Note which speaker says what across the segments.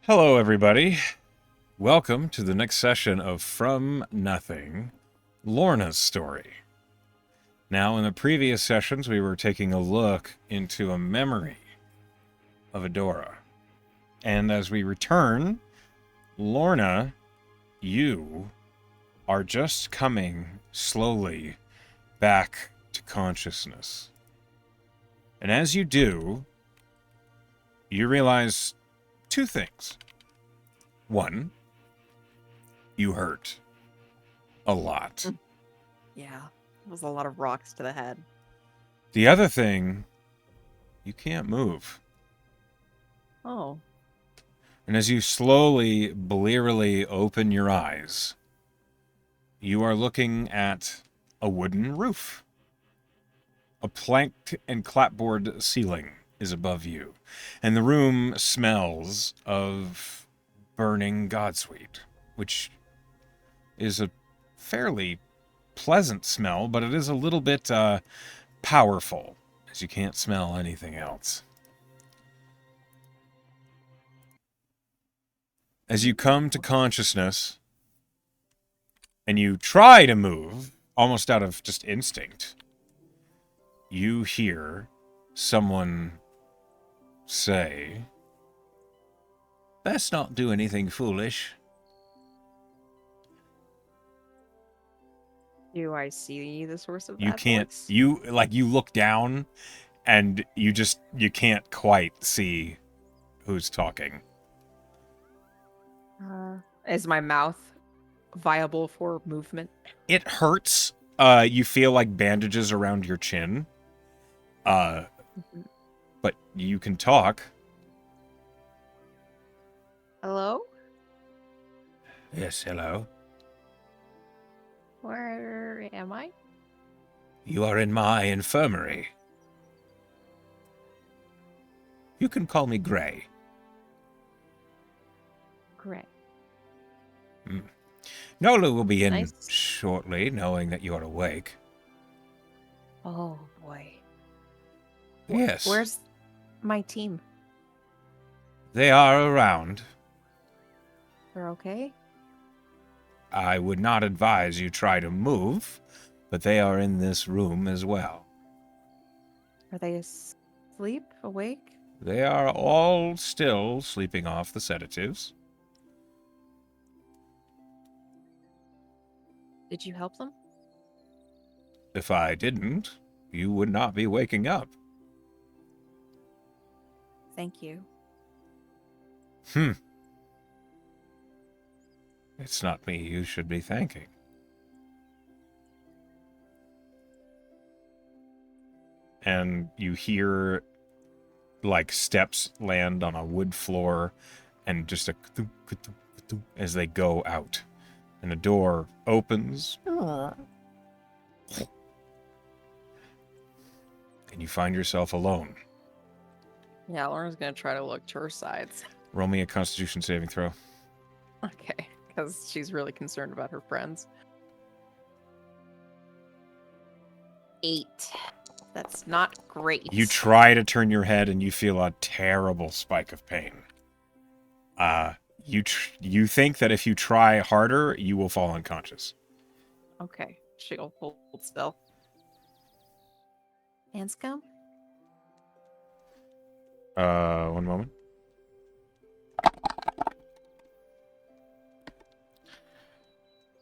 Speaker 1: Hello, everybody. Welcome to the next session of From Nothing, Lorna's story. Now, in the previous sessions, we were taking a look into a memory of Adora. And as we return, Lorna, you are just coming slowly back to consciousness. And as you do, you realize two things. One, you hurt a lot.
Speaker 2: Yeah, it was a lot of rocks to the head.
Speaker 1: The other thing, you can't move.
Speaker 2: Oh.
Speaker 1: And as you slowly, blearily open your eyes, you are looking at a wooden roof. A planked and clapboard ceiling is above you, and the room smells of burning godsweet, which is a fairly pleasant smell, but it is a little bit powerful, as you can't smell anything else. As you come to consciousness, and you try to move, almost out of just instinct, you hear someone say, "Best not do anything foolish."
Speaker 2: Do I see the source of
Speaker 1: You
Speaker 2: that
Speaker 1: can't,
Speaker 2: voice?
Speaker 1: you look down and you can't quite see who's talking.
Speaker 2: Is my mouth viable for movement?
Speaker 1: It hurts. You feel like bandages around your chin. But you can talk.
Speaker 2: Hello?
Speaker 1: Yes, hello.
Speaker 2: Where am I?
Speaker 1: You are in my infirmary. You can call me Gray.
Speaker 2: Great.
Speaker 1: Nola will be in
Speaker 2: Nice.
Speaker 1: shortly, knowing that you are awake.
Speaker 2: Oh, boy.
Speaker 1: Yes.
Speaker 2: Where's my team?
Speaker 1: They are around.
Speaker 2: They're okay?
Speaker 1: I would not advise you try to move, but they are in this room as well.
Speaker 2: Are they asleep? Awake?
Speaker 1: They are all still sleeping off the sedatives.
Speaker 2: Did you help them?
Speaker 1: If I didn't, you would not be waking up.
Speaker 2: Thank you.
Speaker 1: It's not me you should be thanking. And you hear, like, steps land on a wood floor and just a as they go out. And a door opens. And you find yourself alone.
Speaker 2: Yeah, Lauren's gonna try to look to her sides.
Speaker 1: Roll me a Constitution saving throw.
Speaker 2: Okay, because she's really concerned about her friends. 8. That's not great.
Speaker 1: You try to turn your head and you feel a terrible spike of pain. You think that if you try harder, you will fall unconscious.
Speaker 2: Okay, she'll hold still. Anscombe?
Speaker 1: One moment.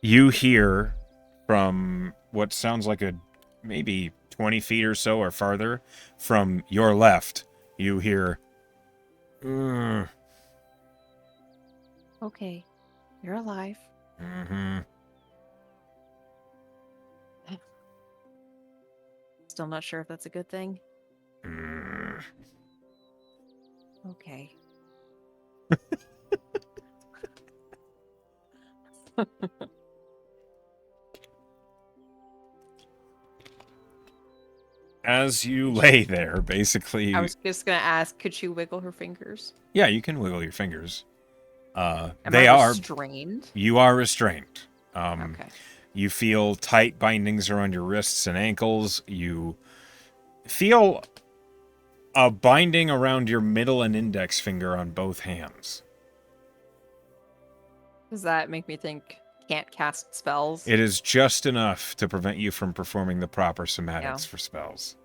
Speaker 1: You hear from what sounds like a maybe 20 feet or so or farther from your left, you hear,
Speaker 2: Okay, you're alive.
Speaker 1: mm-hmm.
Speaker 2: Still not sure if that's a good thing.
Speaker 1: Mm.
Speaker 2: Okay.
Speaker 1: As you lay there, basically...
Speaker 2: I was just gonna ask, could she wiggle her fingers?
Speaker 1: Yeah, you can wiggle your fingers.
Speaker 2: Am
Speaker 1: They
Speaker 2: I
Speaker 1: are...
Speaker 2: restrained?
Speaker 1: You are restrained.
Speaker 2: Okay.
Speaker 1: You feel tight bindings around your wrists and ankles. You feel a binding around your middle and index finger on both hands.
Speaker 2: Does that make me think can't cast spells?
Speaker 1: It is just enough to prevent you from performing the proper
Speaker 2: Yeah.
Speaker 1: somatics for spells.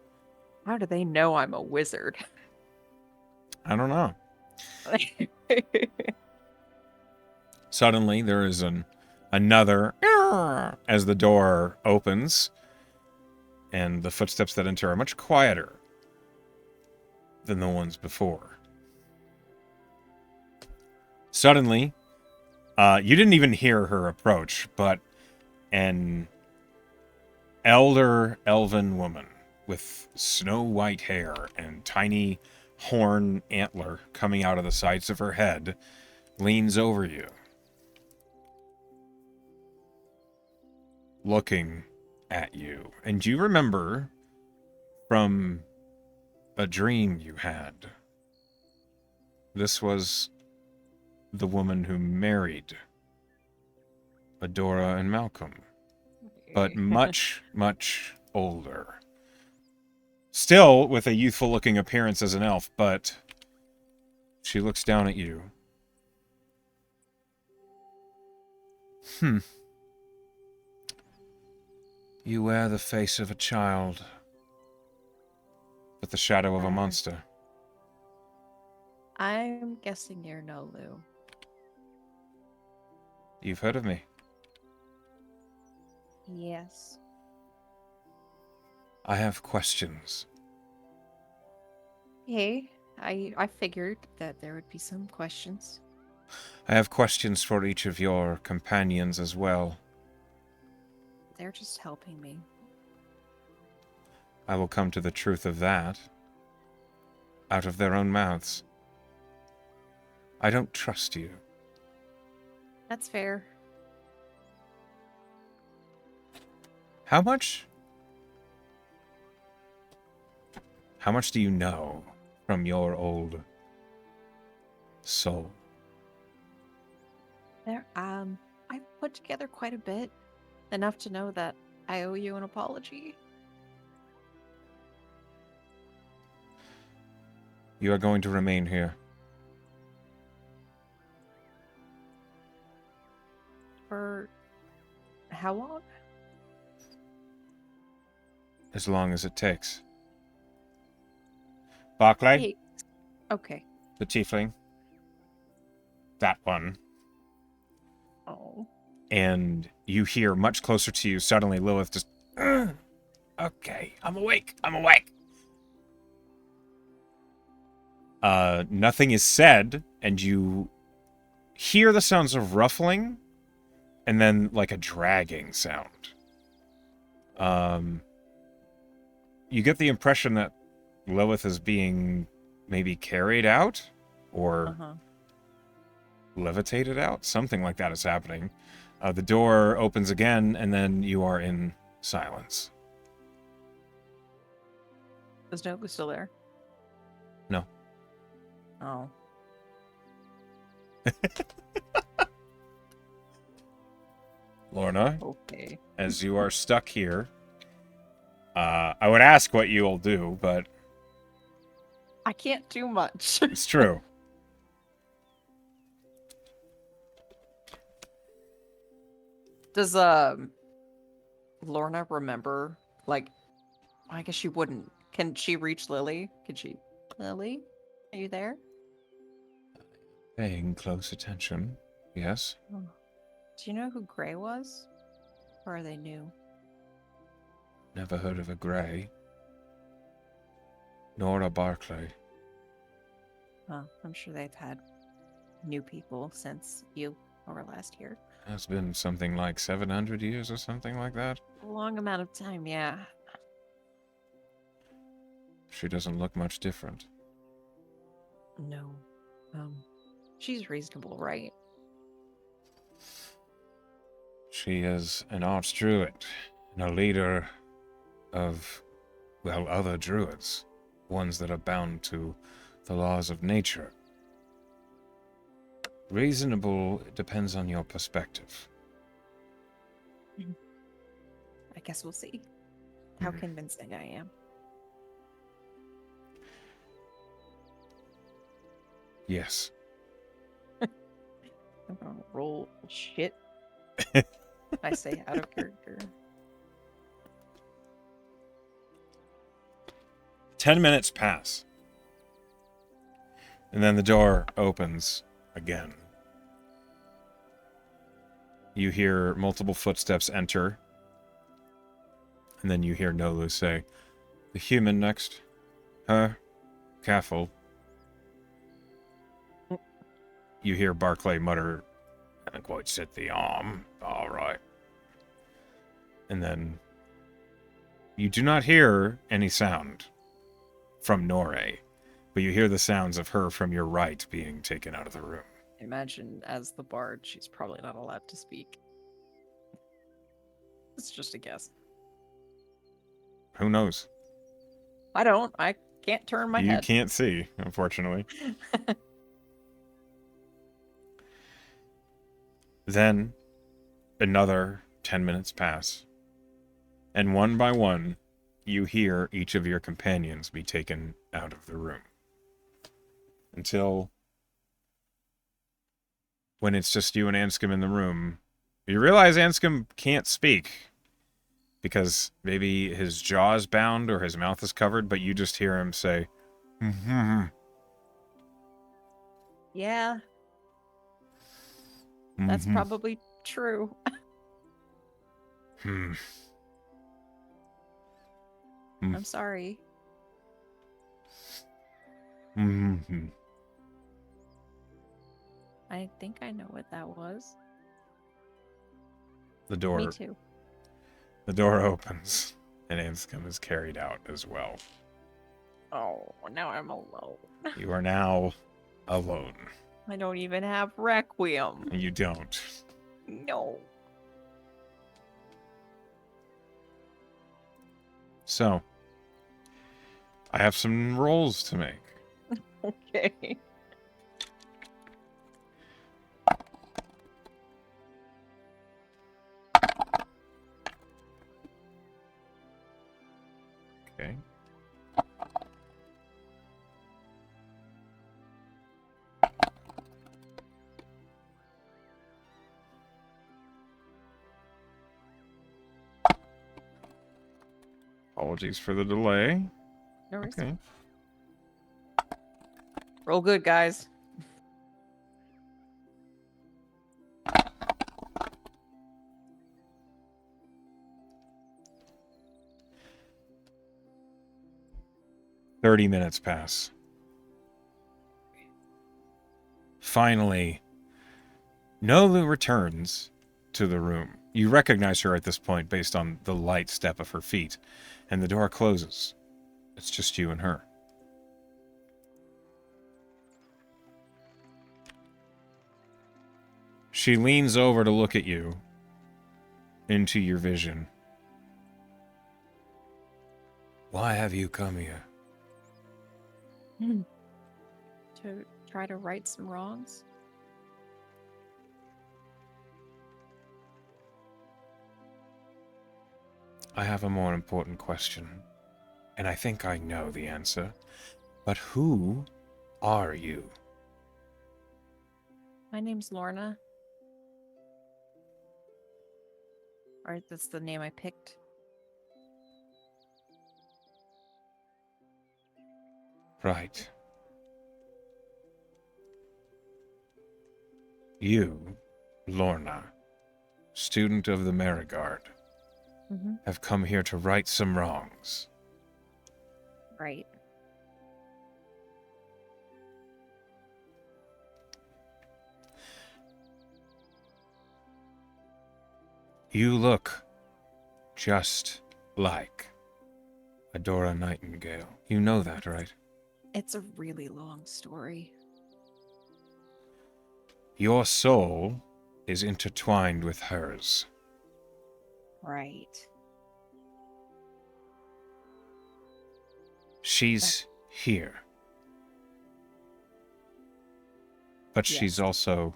Speaker 2: How do they know I'm a wizard?
Speaker 1: I don't know. Suddenly, there is another as the door opens, and the footsteps that enter are much quieter than the ones before. Suddenly, you didn't even hear her approach, but an elder elven woman with snow white hair and tiny horn antler coming out of the sides of her head leans over you, looking at you. And you remember from a dream you had, this was the woman who married Adora and Malcolm, but much, much older. Still with a youthful looking appearance as an elf, but she looks down at you. You wear the face of a child, but the shadow of a monster.
Speaker 2: I'm guessing you're Nolu.
Speaker 1: You've heard of me.
Speaker 2: Yes.
Speaker 1: I have questions.
Speaker 2: Hey, I figured that there would be some questions.
Speaker 1: I have questions for each of your companions as well.
Speaker 2: They're just helping me.
Speaker 1: I will come to the truth of that out of their own mouths. I don't trust you.
Speaker 2: That's fair.
Speaker 1: How much do you know from your old soul?
Speaker 2: I've put together quite a bit. Enough to know that I owe you an apology.
Speaker 1: You are going to remain here.
Speaker 2: For how long?
Speaker 1: As long as it takes. Barclay,
Speaker 2: Hey. Okay.
Speaker 1: the tiefling. That one.
Speaker 2: Oh.
Speaker 1: And you hear much closer to you, suddenly Lilith just, okay, I'm awake. Nothing is said, and you hear the sounds of ruffling, and then like a dragging sound. You get the impression that Lilith is being maybe carried out, or levitated out. Something like that is happening. The door opens again, and then you are in silence.
Speaker 2: Is Nobu still there?
Speaker 1: No.
Speaker 2: Oh.
Speaker 1: Lorna,
Speaker 2: Okay.
Speaker 1: as you are stuck here, I would ask what you'll do, but
Speaker 2: I can't do much.
Speaker 1: it's true.
Speaker 2: Does Lorna remember, like, I guess she wouldn't. Can she reach Lily? Can she? Lily? Are you there?
Speaker 1: Paying close attention, yes.
Speaker 2: Oh. Do you know who Gray was? Or are they new?
Speaker 1: Never heard of a Grey. Nor a Barclay.
Speaker 2: I'm sure they've had new people since you were last here.
Speaker 1: It's been something like 700 years or something like that.
Speaker 2: A long amount of time, yeah.
Speaker 1: She doesn't look much different.
Speaker 2: No. She's reasonable, right?
Speaker 1: She is an archdruid and a leader of, well, other druids. Ones that are bound to the laws of nature. Reasonable depends on your perspective.
Speaker 2: I guess we'll see how convincing I am.
Speaker 1: Yes.
Speaker 2: I'm gonna roll shit. I say out of character.
Speaker 1: 10 minutes pass. And then the door opens again. You hear multiple footsteps enter. And then you hear Nolu say, "The human next. Her. Careful." You hear Barclay mutter, "Haven't quite set the arm. All right." And then you do not hear any sound from Norre, but you hear the sounds of her from your right being taken out of the room.
Speaker 2: Imagine as the bard, she's probably not allowed to speak. It's just a guess.
Speaker 1: Who knows?
Speaker 2: I don't. I can't turn my
Speaker 1: You
Speaker 2: head.
Speaker 1: can't see, unfortunately. Then another 10 minutes pass, and one by one, you hear each of your companions be taken out of the room. Until when it's just you and Anscombe in the room, you realize Anscombe can't speak because maybe his jaw's bound or his mouth is covered, but you just hear him say,
Speaker 2: Yeah, that's probably true. I'm sorry. I think I know what that was.
Speaker 1: The door.
Speaker 2: Me too.
Speaker 1: The door opens, and Anscombe is carried out as well.
Speaker 2: Oh, now I'm alone.
Speaker 1: You are now alone.
Speaker 2: I don't even have Requiem.
Speaker 1: You don't.
Speaker 2: No.
Speaker 1: So, I have some rolls to make.
Speaker 2: Okay.
Speaker 1: Okay. Apologies for the delay.
Speaker 2: No worries.
Speaker 1: Okay.
Speaker 2: Roll good, guys.
Speaker 1: "30 minutes pass. Finally, Nolu returns to the room. You recognize her at this point based on the light step of her feet, and the door closes. It's just you and her. She leans over to look at you into your vision. "Why have you come here?"
Speaker 2: To try to right some wrongs.
Speaker 1: "I have a more important question, and I think I know the answer. But who are you?"
Speaker 2: My name's Lorna. Or that's the name I picked.
Speaker 1: "Right. You, Lorna, student of the Merigard, have come here to right some wrongs."
Speaker 2: Right.
Speaker 1: "You look just like Adora Nightingale. You know that, right?"
Speaker 2: It's a really long story.
Speaker 1: "Your soul is intertwined with hers.
Speaker 2: Right.
Speaker 1: She's here. But she's
Speaker 2: Yes.
Speaker 1: also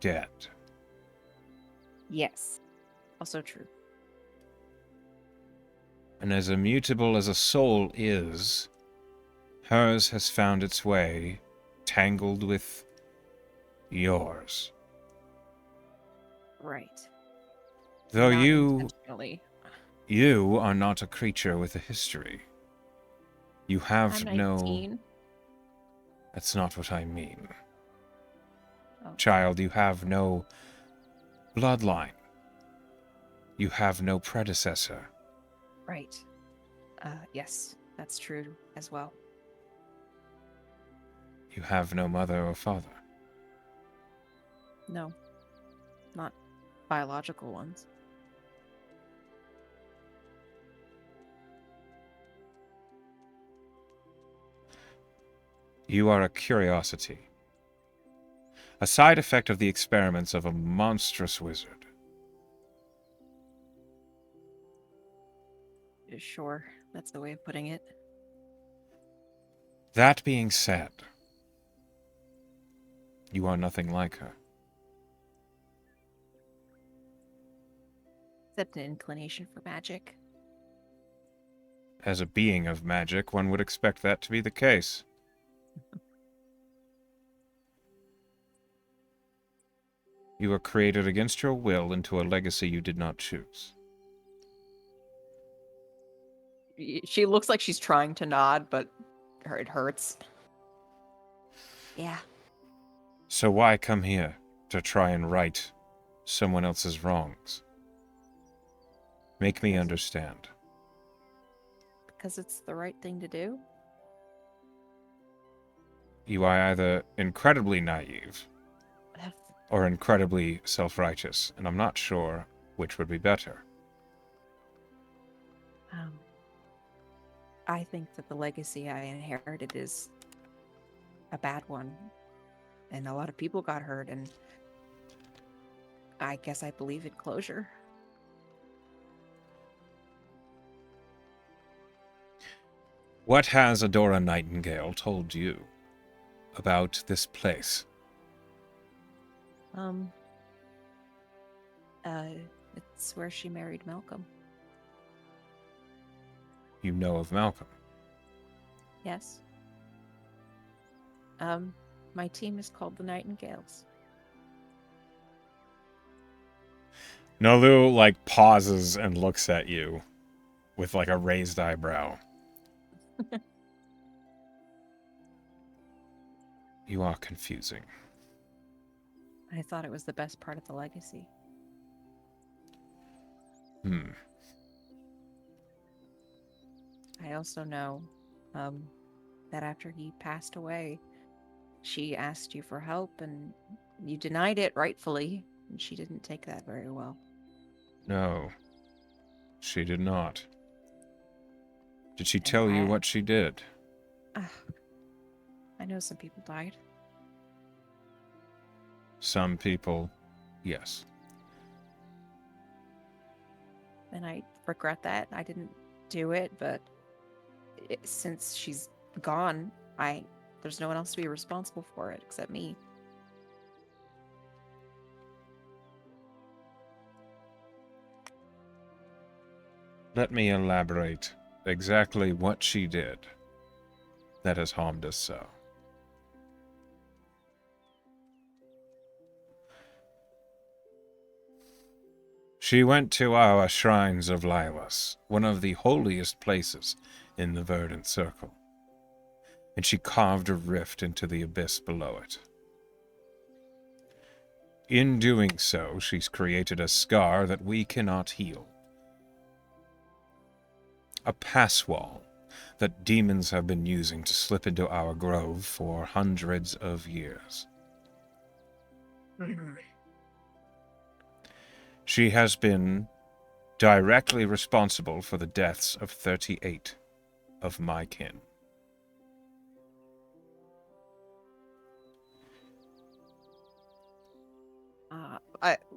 Speaker 1: dead.
Speaker 2: Yes. Also true.
Speaker 1: And as immutable as a soul is, hers has found its way, tangled with yours.
Speaker 2: Right.
Speaker 1: Though
Speaker 2: Not
Speaker 1: you
Speaker 2: intentionally.
Speaker 1: are not a creature with a history. You
Speaker 2: I'm
Speaker 1: have no...
Speaker 2: 19.
Speaker 1: That's not what I mean.
Speaker 2: Oh,
Speaker 1: Child, you have no bloodline. You have no predecessor.
Speaker 2: right. Yes, that's true as well.
Speaker 1: You have no mother or father.
Speaker 2: No, not biological ones.
Speaker 1: You are a curiosity. A side effect of the experiments of a monstrous wizard.
Speaker 2: Sure, that's the way of putting it.
Speaker 1: That being said, you are nothing like her.
Speaker 2: Except an inclination for magic.
Speaker 1: As a being of magic, one would expect that to be the case. You were created against your will into a legacy you did not choose.
Speaker 2: She looks like she's trying to nod, but it hurts. Yeah.
Speaker 1: So why come here to try and right someone else's wrongs? Make me understand.
Speaker 2: Because it's the right thing to do.
Speaker 1: You are either incredibly naive or incredibly self-righteous, and I'm not sure which would be better.
Speaker 2: I think that the legacy I inherited is a bad one. And a lot of people got hurt, and I guess I believe in closure.
Speaker 1: What has Adora Nightingale told you about this place?
Speaker 2: It's where she married Malcolm.
Speaker 1: You know of Malcolm.
Speaker 2: Yes. My team is called the Nightingales.
Speaker 1: Nalu, pauses and looks at you with, a raised eyebrow. You are confusing.
Speaker 2: I thought it was the best part of the legacy. I also know that after he passed away, she asked you for help and you denied it rightfully, and she didn't take that very well.
Speaker 1: No, she did not. Did she
Speaker 2: And
Speaker 1: tell you what she did?
Speaker 2: I know some people died.
Speaker 1: Some people, yes.
Speaker 2: And I regret that. I didn't do it, but since she's gone, there's no one else to be responsible for it except me.
Speaker 1: Let me elaborate exactly what she did that has harmed us so. She went to our shrines of Lilas, one of the holiest places in the Verdant Circle, and she carved a rift into the abyss below it. In doing so, she's created a scar that we cannot heal. A pass wall that demons have been using to slip into our grove for hundreds of years. She has been directly responsible for the deaths of 38 of my kin.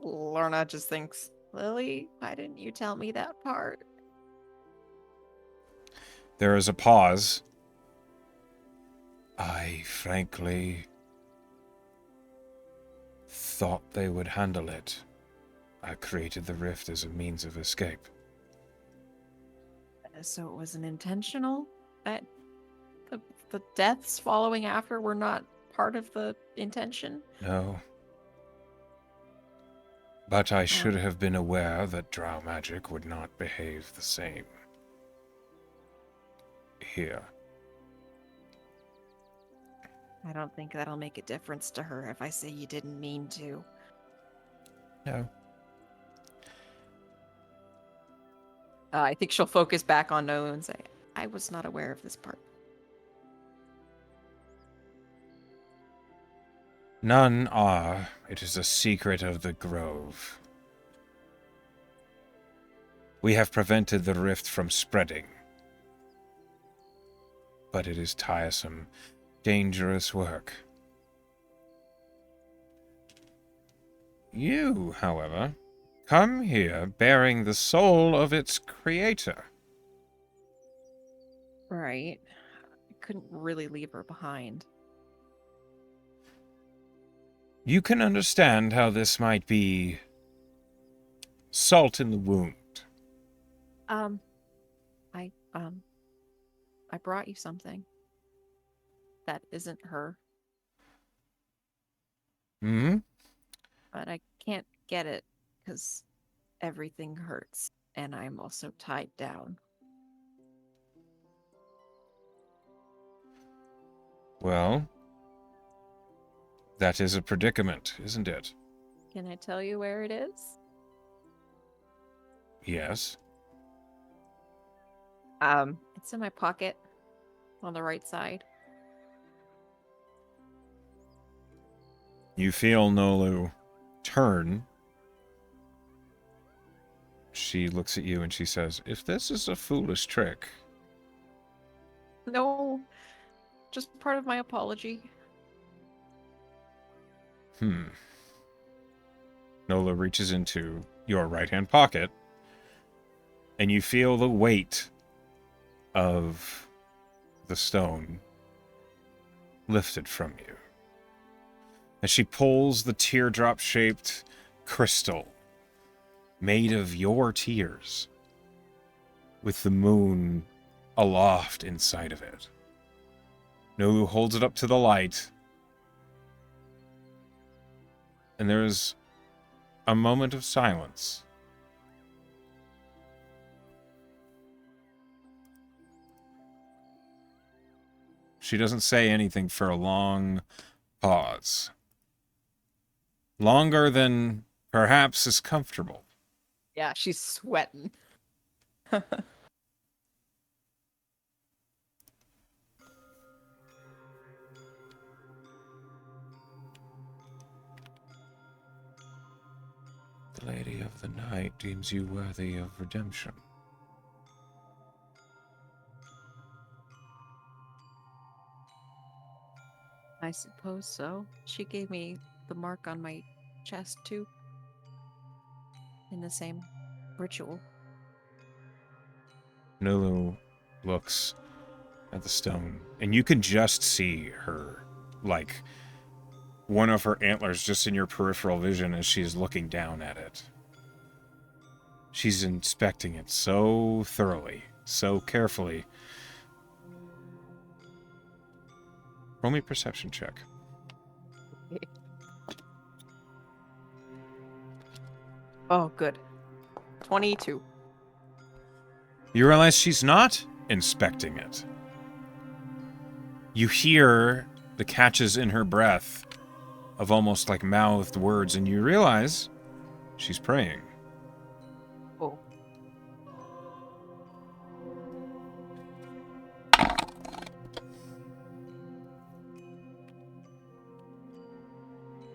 Speaker 2: Lorna just thinks, Lily, why didn't you tell me that part?
Speaker 1: There is a pause. I frankly thought they would handle it. I created the rift as a means of escape.
Speaker 2: So it wasn't intentional? That the deaths following after were not part of the intention?
Speaker 1: No. But I
Speaker 2: Oh.
Speaker 1: should have been aware that drow magic would not behave the same here.
Speaker 2: I don't think that'll make a difference to her if I say you didn't mean to.
Speaker 1: No.
Speaker 2: I think she'll focus back on No and say, I was not aware of this part.
Speaker 1: None are. It is a secret of the Grove. We have prevented the rift from spreading. But it is tiresome, dangerous work. You, however, come here bearing the soul of its creator.
Speaker 2: Right. I couldn't really leave her behind.
Speaker 1: You can understand how this might be salt in the wound.
Speaker 2: I brought you something. That isn't her,
Speaker 1: Hmm?
Speaker 2: but I can't get it because everything hurts and I'm also tied down.
Speaker 1: Well, that is a predicament, isn't it?
Speaker 2: Can I tell you where it is?
Speaker 1: Yes.
Speaker 2: It's in my pocket on the right side.
Speaker 1: You feel Nolu turn. She looks at you and she says, if this is a foolish trick...
Speaker 2: No, just part of my apology.
Speaker 1: Nola reaches into your right-hand pocket, and you feel the weight of the stone lifted from you. As she pulls the teardrop-shaped crystal made of your tears, with the moon aloft inside of it. Nolu holds it up to the light, and there is a moment of silence. She doesn't say anything for a long pause. Longer than perhaps is comfortable.
Speaker 2: Yeah, she's sweating.
Speaker 1: The Lady of the Night deems you worthy of redemption.
Speaker 2: I suppose so. She gave me the mark on my chest, too. In the same ritual.
Speaker 1: Nulu looks at the stone, and you can just see her, like, one of her antlers just in your peripheral vision as she is looking down at it. She's inspecting it so thoroughly, so carefully. Roll me a perception check.
Speaker 2: Oh, good. 22.
Speaker 1: You realize she's not inspecting it. You hear the catches in her breath of almost like mouthed words, and you realize she's praying.
Speaker 2: Oh.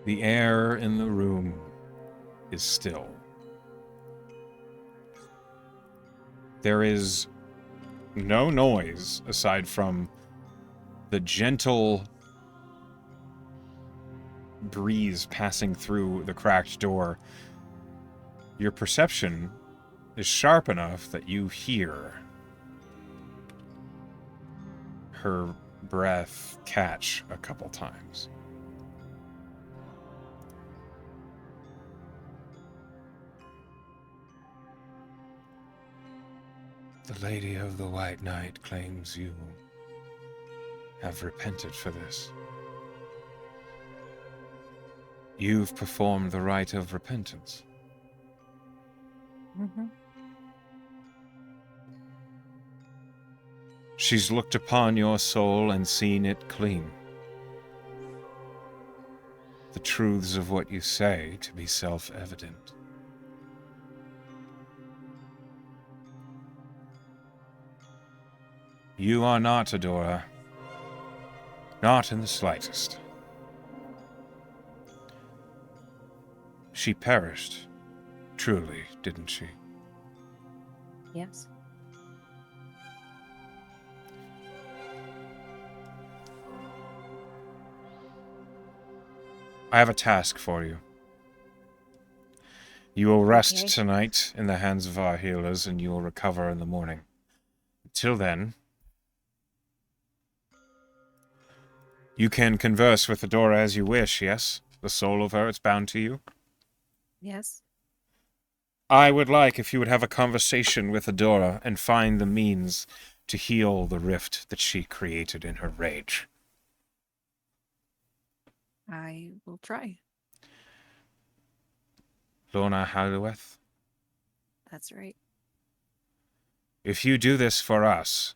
Speaker 1: The air in the room is still. There is no noise aside from the gentle breeze passing through the cracked door. Your perception is sharp enough that you hear her breath catch a couple times. The Lady of the White Knight claims you have repented for this. You've performed the rite of repentance.
Speaker 2: Mm-hmm.
Speaker 1: She's looked upon your soul and seen it clean. The truths of what you say to be self-evident. You are not Adora. Not in the slightest. She perished, truly, didn't she?
Speaker 2: Yes.
Speaker 1: I have a task for you. You will rest
Speaker 2: Okay.
Speaker 1: tonight in the hands of our healers, and you will recover in the morning. Until then, you can converse with Adora as you wish, yes? The soul of her is bound to you.
Speaker 2: Yes.
Speaker 1: I would like if you would have a conversation with Adora and find the means to heal the rift that she created in her rage.
Speaker 2: I will try.
Speaker 1: Lorna Halueth,
Speaker 2: That's right.
Speaker 1: if you do this for us,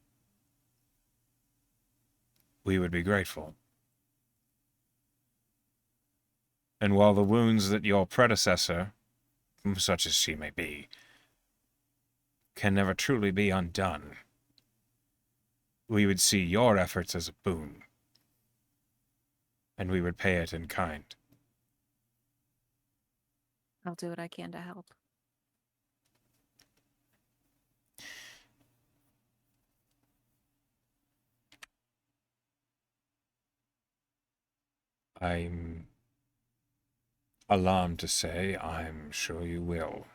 Speaker 1: we would be grateful. And while the wounds that your predecessor, such as she may be, can never truly be undone, we would see your efforts as a boon, and we would pay it in kind.
Speaker 2: I'll do what I can to help.
Speaker 1: I'm alarmed to say I'm sure you will.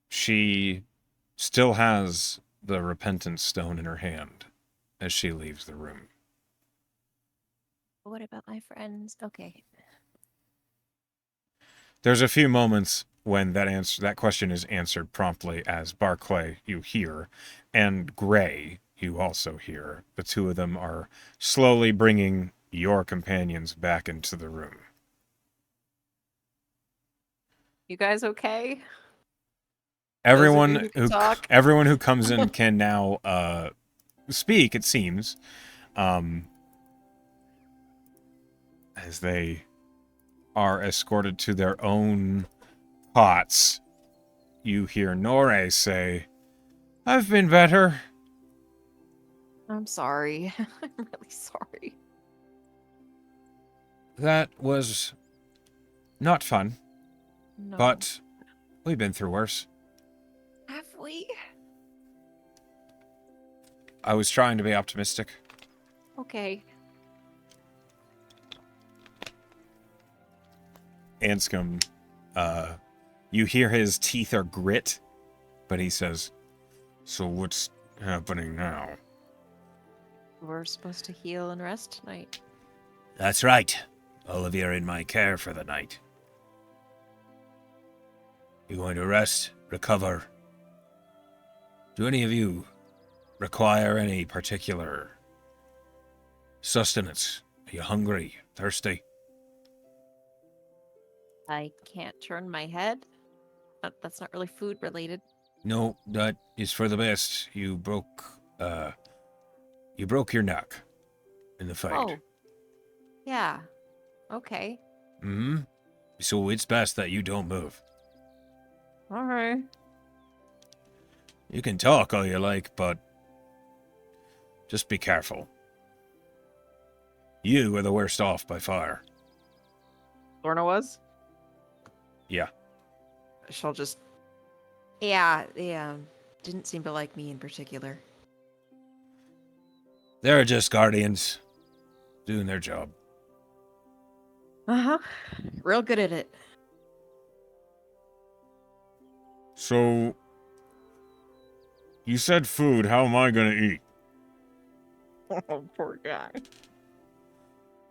Speaker 1: She still has the repentance stone in her hand as she leaves the room.
Speaker 2: What about my friends? Okay.
Speaker 1: There's a few moments when that question is answered promptly as Barclay, you hear, and Gray, you also hear. The two of them are slowly bringing your companions back into the room.
Speaker 2: You guys okay?
Speaker 1: Everyone
Speaker 2: who can talk.
Speaker 1: everyone who comes in can now speak, it seems, as they are escorted to their own pots. You hear Nore say, "I've been better."
Speaker 2: I'm sorry. I'm really sorry.
Speaker 1: That was not fun,
Speaker 2: No.
Speaker 1: but we've been through worse.
Speaker 2: Have we?
Speaker 1: I was trying to be optimistic.
Speaker 2: Okay.
Speaker 1: Anscombe, you hear his teeth are grit, but he says, "So what's happening now?"
Speaker 2: We're supposed to heal and rest tonight.
Speaker 1: That's right. All of you are in my care for the night. You're going to rest, recover. Do any of you require any particular sustenance? Are you hungry, thirsty?
Speaker 2: I can't turn my head. That's not really food related.
Speaker 1: No, that is for the best. You broke your neck in the fight.
Speaker 2: Oh. Yeah. Okay.
Speaker 1: Mm-hmm. So it's best that you don't move.
Speaker 2: All right.
Speaker 1: You can talk all you like, but just be careful. You are the worst off by far.
Speaker 3: Lorna was?
Speaker 1: Yeah.
Speaker 3: She'll just...
Speaker 2: Yeah, didn't seem to like me in particular.
Speaker 1: They're just guardians doing their job.
Speaker 2: Uh-huh. Real good at it.
Speaker 1: So, you said food. How am I going to eat?
Speaker 3: Oh, poor guy.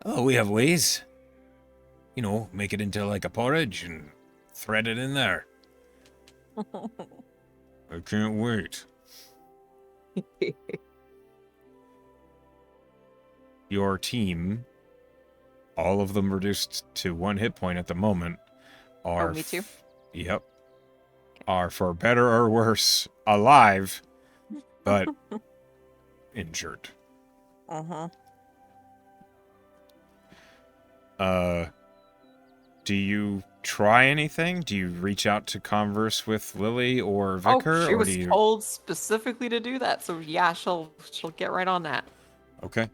Speaker 1: Oh, we have ways. You know, make it into like a porridge and thread it in there. I can't wait. Your team all of them reduced to 1 hit point at the moment, are...
Speaker 3: Oh, me too?
Speaker 1: Yep. Are, for better or worse, alive, but injured.
Speaker 3: Uh-huh.
Speaker 1: Do you try anything? Do you reach out to converse with Lily or Vicar,
Speaker 3: She
Speaker 1: or do
Speaker 3: was
Speaker 1: you...
Speaker 3: told specifically to do that, so yeah, she'll get right on that.
Speaker 1: Okay.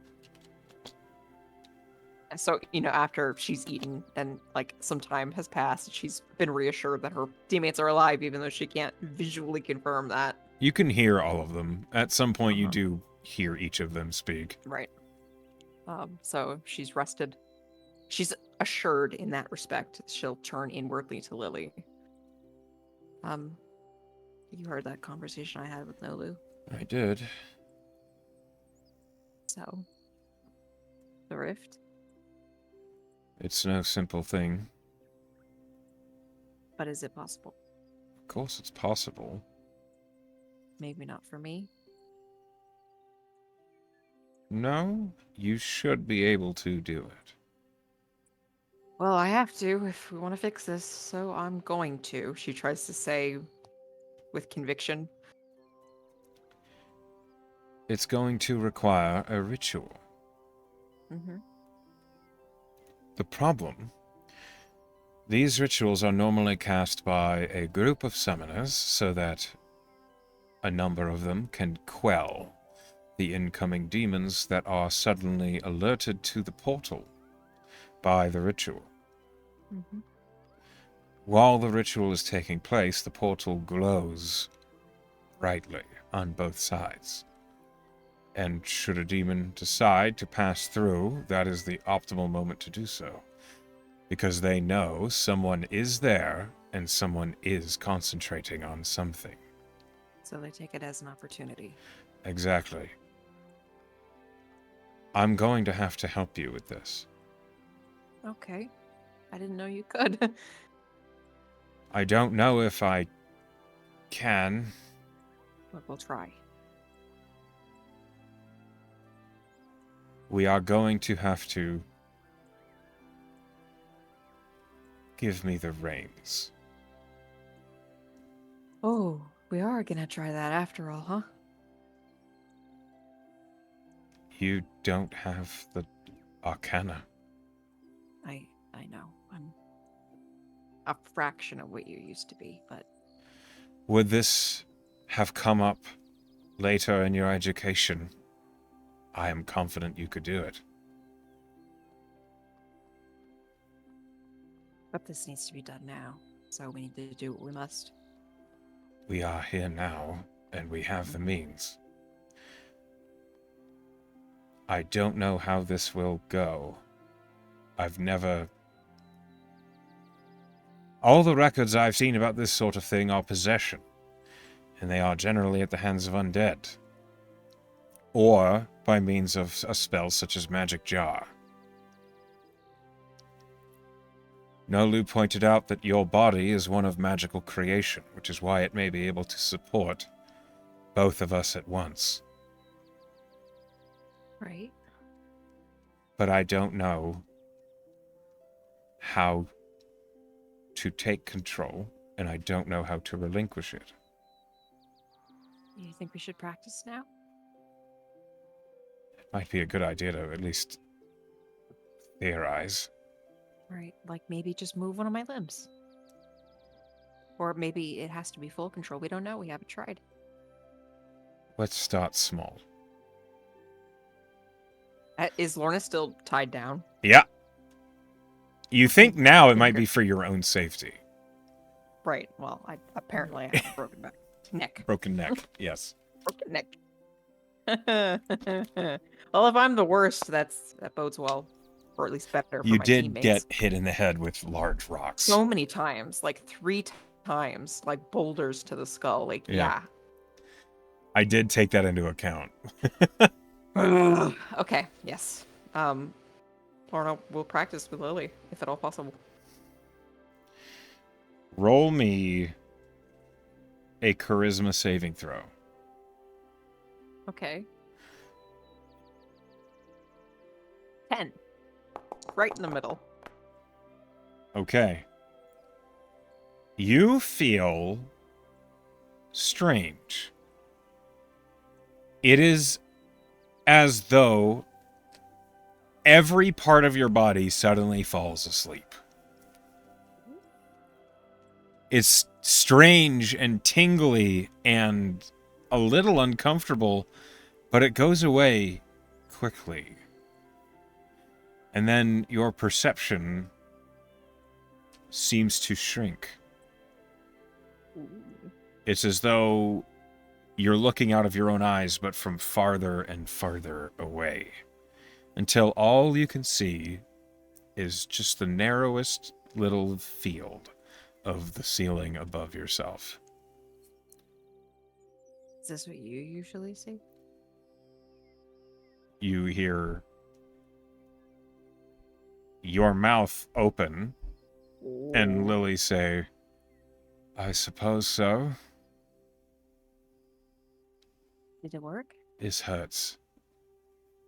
Speaker 3: And so, after she's eaten and like some time has passed, she's been reassured that her teammates are alive, even though she can't visually confirm that.
Speaker 1: You can hear all of them. At some point, you
Speaker 3: Uh-huh.
Speaker 1: do hear each of them speak.
Speaker 3: Right. So she's rested. She's assured in that respect. She'll turn inwardly to Lily. You heard that conversation I had with Nolu.
Speaker 1: I did.
Speaker 3: So, the rift,
Speaker 1: It's no simple thing.
Speaker 2: But is it possible?
Speaker 1: Of course, it's possible.
Speaker 2: Maybe not for me.
Speaker 1: No, you should be able to do it.
Speaker 3: well, I have to if we want to fix this, so I'm going to. She tries to say with conviction.
Speaker 1: It's going to require a ritual.
Speaker 3: Mm-hmm.
Speaker 1: The problem... These rituals are normally cast by a group of summoners so that a number of them can quell the incoming demons that are suddenly alerted to the portal by the ritual.
Speaker 3: Mm-hmm.
Speaker 1: While the ritual is taking place, the portal glows brightly on both sides. And should a demon decide to pass through, that is the optimal moment to do so. Because they know someone is there and someone is concentrating on something.
Speaker 2: So they take it as an opportunity.
Speaker 1: Exactly. I'm going to have to help you with this.
Speaker 2: Okay. I didn't know you could.
Speaker 1: I don't know if I can.
Speaker 2: But we'll try.
Speaker 1: We are going to have to give me the reins.
Speaker 2: Oh, we are gonna try that after all, huh?
Speaker 1: You don't have the arcana.
Speaker 2: I know. I'm a fraction of what you used to be, but
Speaker 1: Would this have come up later in your education? I am confident you could do it.
Speaker 2: this needs to be done now. So we need to do what we must.
Speaker 1: We are here now, and we have the means. I don't know how this will go. I've never... All the records I've seen about this sort of thing are possession, and they are generally at the hands of undead, or by means of a spell such as Magic Jar. Nolu pointed out that your body is one of magical creation, which is why it may be able to support both of us at once.
Speaker 2: Right?
Speaker 1: But I don't know how to take control, and I don't know how to relinquish it.
Speaker 2: You think we should practice now?
Speaker 1: It might be a good idea to at least theorize.
Speaker 2: Right, like maybe just move one of my limbs. Or maybe it has to be full control. We don't know. We haven't tried.
Speaker 1: Let's start small.
Speaker 3: Is Lorna still tied down?
Speaker 1: Yeah. You think now it might be for your own safety.
Speaker 3: Right. Well, I apparently have a broken neck.
Speaker 1: Broken neck, yes.
Speaker 3: Broken neck. Well, if I'm the worst, that bodes well, or at least better for
Speaker 1: You
Speaker 3: my
Speaker 1: did
Speaker 3: teammates.
Speaker 1: get hit in the head with large rocks.
Speaker 3: So many times, like 3 times, like boulders to the skull. Like,
Speaker 1: Yeah.
Speaker 3: yeah.
Speaker 1: I did take that into account.
Speaker 3: Okay. Yes. Lorna, we'll practice with Lily if at all possible.
Speaker 1: Roll me a charisma saving throw.
Speaker 3: Okay. 10. right in the middle.
Speaker 1: Okay. You feel strange. It is as though every part of your body suddenly falls asleep. It's strange and tingly and a little uncomfortable, but it goes away quickly. And then your perception seems to shrink. It's as though you're looking out of your own eyes, but from farther and farther away, until all you can see is just the narrowest little field of the ceiling above yourself.
Speaker 2: Is this what you usually see?
Speaker 1: You hear your mouth open and Lily say, "I suppose so.
Speaker 2: Did it work?
Speaker 1: This hurts.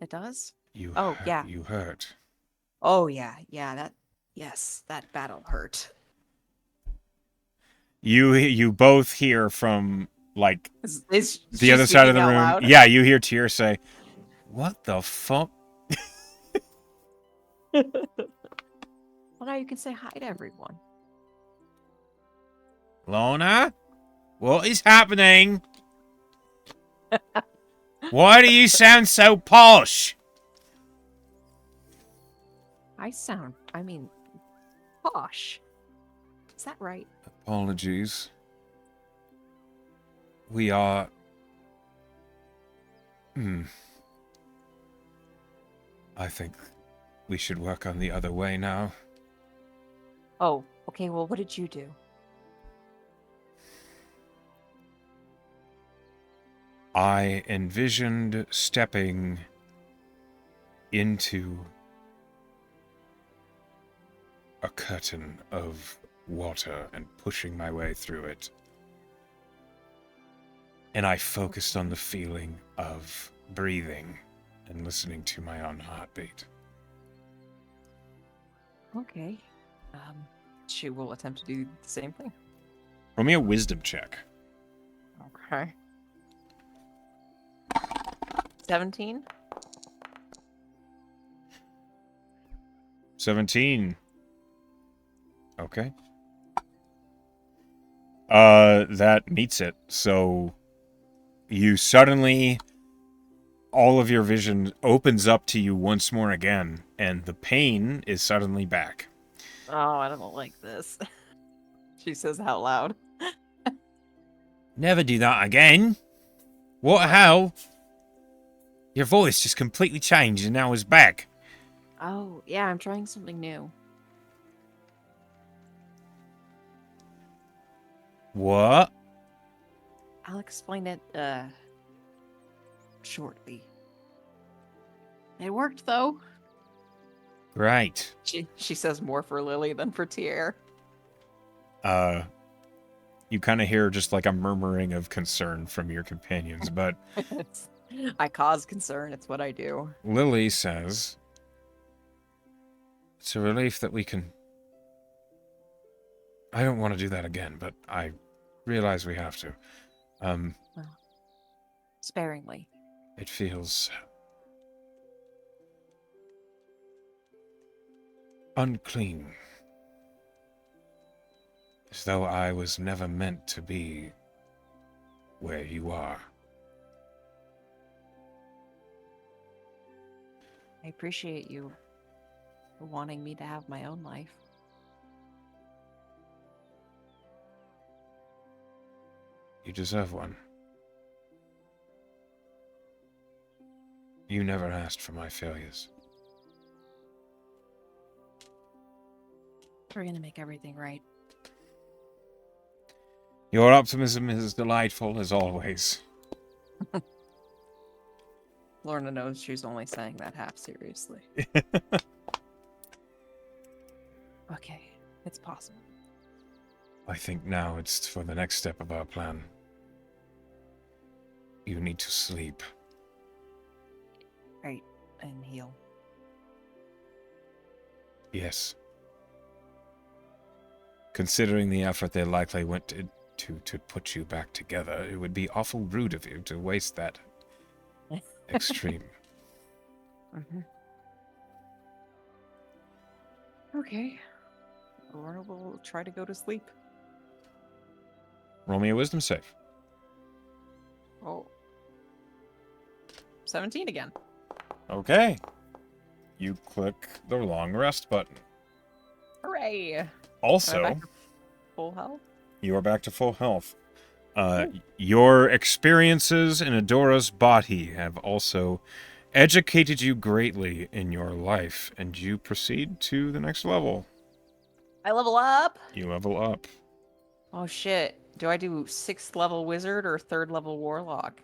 Speaker 2: It does?
Speaker 1: You
Speaker 2: Oh,
Speaker 1: hurt.
Speaker 2: yeah.
Speaker 1: You hurt."
Speaker 2: Oh, yeah. Yeah, that battle hurt.
Speaker 1: You both hear from, like,
Speaker 3: Is
Speaker 1: the
Speaker 3: she
Speaker 1: other side of the
Speaker 3: speaking out
Speaker 1: room.
Speaker 3: loud?
Speaker 1: Yeah, you hear Tyr say, "What the fuck?"
Speaker 2: Well, now you can say hi to everyone.
Speaker 1: Lorna? What is happening? Why do you sound so posh?
Speaker 2: I mean, posh. Is that right?
Speaker 1: Apologies. We are... I think we should work on the other way now.
Speaker 2: Oh, okay, well, what did you do?
Speaker 1: I envisioned stepping into a curtain of water and pushing my way through it. And I focused on the feeling of breathing and listening to my own heartbeat.
Speaker 2: Okay.
Speaker 3: She will attempt to do the same thing.
Speaker 1: Roll me a wisdom check.
Speaker 3: Okay. 17.
Speaker 1: 17. Okay. That meets it. So you suddenly, all of your vision opens up to you once more again, and the pain is suddenly back.
Speaker 3: Oh, I don't like this. She says out loud.
Speaker 1: Never do that again. What the hell? Your voice just completely changed and now is back.
Speaker 2: Oh, yeah, I'm trying something new.
Speaker 1: What?
Speaker 2: I'll explain it, shortly. It worked, though.
Speaker 1: Great.
Speaker 3: She says more for Lily than for Tyr.
Speaker 1: You kind of hear just like a murmuring of concern from your companions, but
Speaker 3: I cause concern. It's what I do.
Speaker 1: Lily says, "It's a relief that we can..." I don't want to do that again, but I realize we have to.
Speaker 2: Sparingly.
Speaker 1: It feels unclean. As though I was never meant to be where you are.
Speaker 2: I appreciate you wanting me to have my own life.
Speaker 1: You deserve one. You never asked for my failures.
Speaker 2: We're gonna make everything right.
Speaker 1: Your optimism is delightful as always.
Speaker 3: Lorna knows she's only saying that half seriously.
Speaker 2: Okay, it's possible.
Speaker 1: I think now it's for the next step of our plan. You need to sleep.
Speaker 2: Right, and heal.
Speaker 1: Yes. Considering the effort they likely went to put you back together, it would be awful rude of you to waste that extreme.
Speaker 2: Mm-hmm. Okay. Lorna will try to go to sleep.
Speaker 1: Roll me a wisdom save.
Speaker 3: Oh. 17 again.
Speaker 1: Okay. You click the long rest button.
Speaker 3: Hooray! Am I
Speaker 1: Also,
Speaker 3: back to full health?
Speaker 1: you are back to full health. Your experiences in Adora's body have also educated you greatly in your life, and you proceed to the next level.
Speaker 3: I level up.
Speaker 1: You level up.
Speaker 3: Oh shit. Do I do 6th level wizard or 3rd level warlock?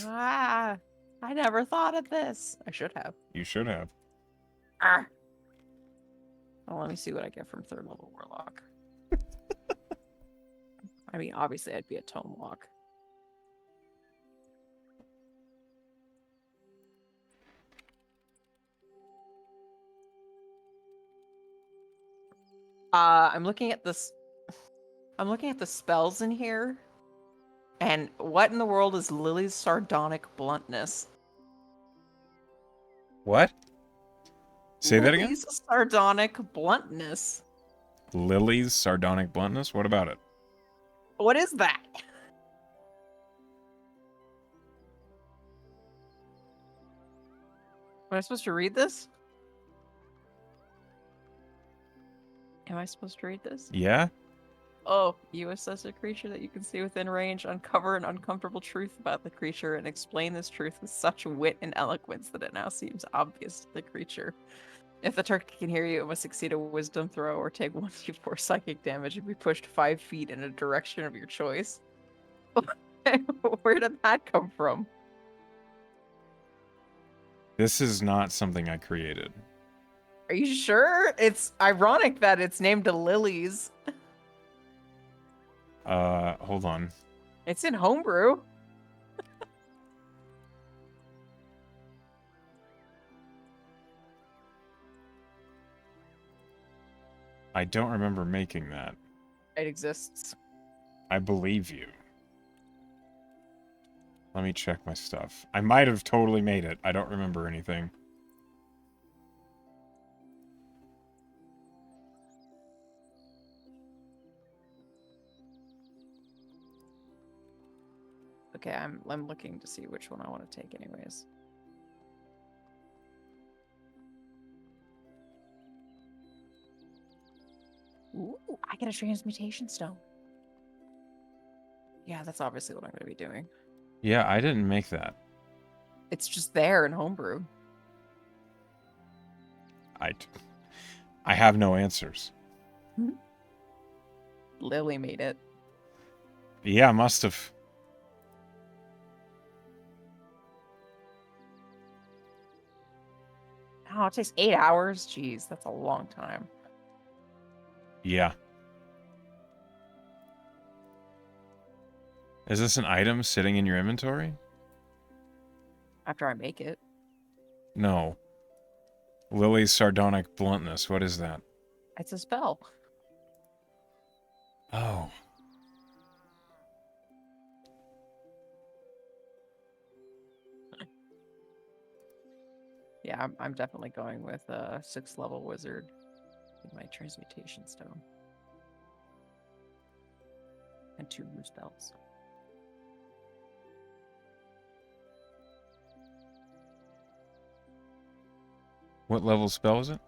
Speaker 3: Ah, I never thought of this. I should have.
Speaker 1: You should have.
Speaker 3: Ah. Well, let me see what I get from 3rd level warlock. I mean, obviously I'd be a tome walk. I'm looking at this. I'm looking at the spells in here. And what in the world is Lily's sardonic bluntness?
Speaker 1: What? Say that again?
Speaker 3: Lily's sardonic bluntness.
Speaker 1: Lily's sardonic bluntness? What about it?
Speaker 3: What is that? Am I supposed to read this? Am I supposed to read this?
Speaker 1: Yeah?
Speaker 3: Oh, you assess a creature that you can see within range, uncover an uncomfortable truth about the creature, and explain this truth with such wit and eloquence that it now seems obvious to the creature. If the target can hear you, it must succeed a wisdom throw or take 1d4 psychic damage and be pushed 5 feet in a direction of your choice. Where did that come from?
Speaker 1: This is not something I created.
Speaker 3: Are you sure? It's ironic that it's named to Lilies.
Speaker 1: Hold on.
Speaker 3: It's in homebrew.
Speaker 1: I don't remember making that.
Speaker 3: It exists.
Speaker 1: I believe you. Let me check my stuff. I might have totally made it. I don't remember anything.
Speaker 3: Okay, I'm looking to see which one I want to take anyways. Ooh, I get a transmutation stone. Yeah, that's obviously what I'm going to be doing.
Speaker 1: Yeah, I didn't make that.
Speaker 3: It's just there in homebrew.
Speaker 1: I have no answers.
Speaker 3: Lily made it.
Speaker 1: Yeah, must have.
Speaker 3: Oh, it takes 8 hours? Jeez, that's a long time.
Speaker 1: Yeah. Is this an item sitting in your inventory?
Speaker 3: After I make it.
Speaker 1: No. Lily's sardonic bluntness. What is that?
Speaker 3: It's a spell.
Speaker 1: Oh.
Speaker 3: Yeah, I'm definitely going with a 6th level wizard with my transmutation stone. And 2 new spells.
Speaker 1: What level spell is it?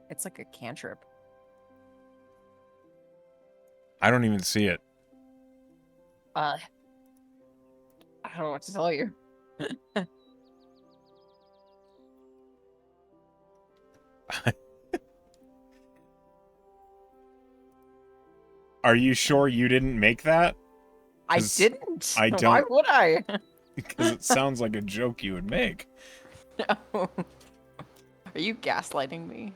Speaker 3: It's like a cantrip.
Speaker 1: I don't even see it.
Speaker 3: I don't know what to tell you.
Speaker 1: Are you sure you didn't make that?
Speaker 3: I didn't.
Speaker 1: I
Speaker 3: Why
Speaker 1: don't-
Speaker 3: would I?
Speaker 1: Because it sounds like a joke you would make.
Speaker 3: No. Are you gaslighting me?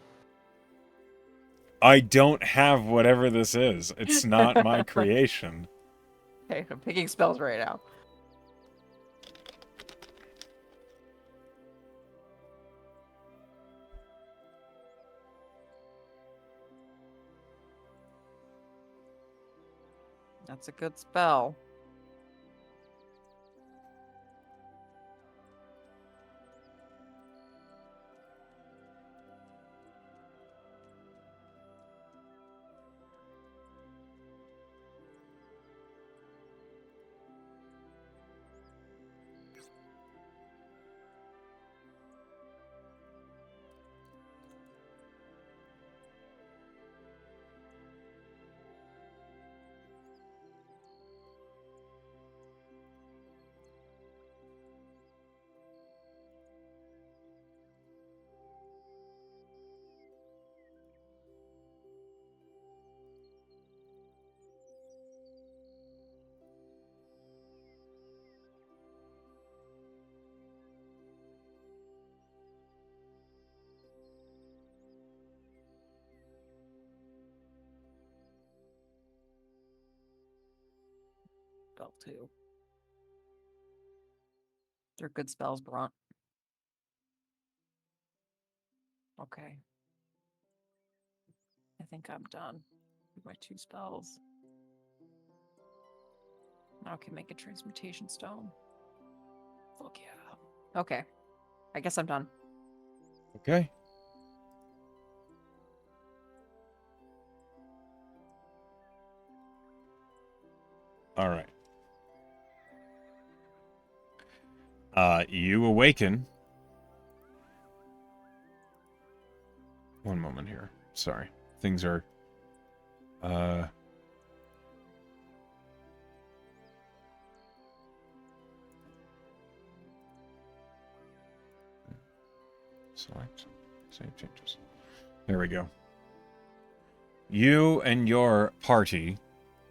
Speaker 1: I don't have whatever this is. It's not my creation.
Speaker 3: Okay, I'm picking spells right now. That's a good spell. Spell 2. They're good spells, Bront. Okay. I think I'm done with my 2 spells. Now I can make a transmutation stone. Fuck yeah. Okay. I guess I'm done.
Speaker 1: Okay. All right. You awaken. One moment here. Sorry. Things are... Select. Save changes. There we go. You and your party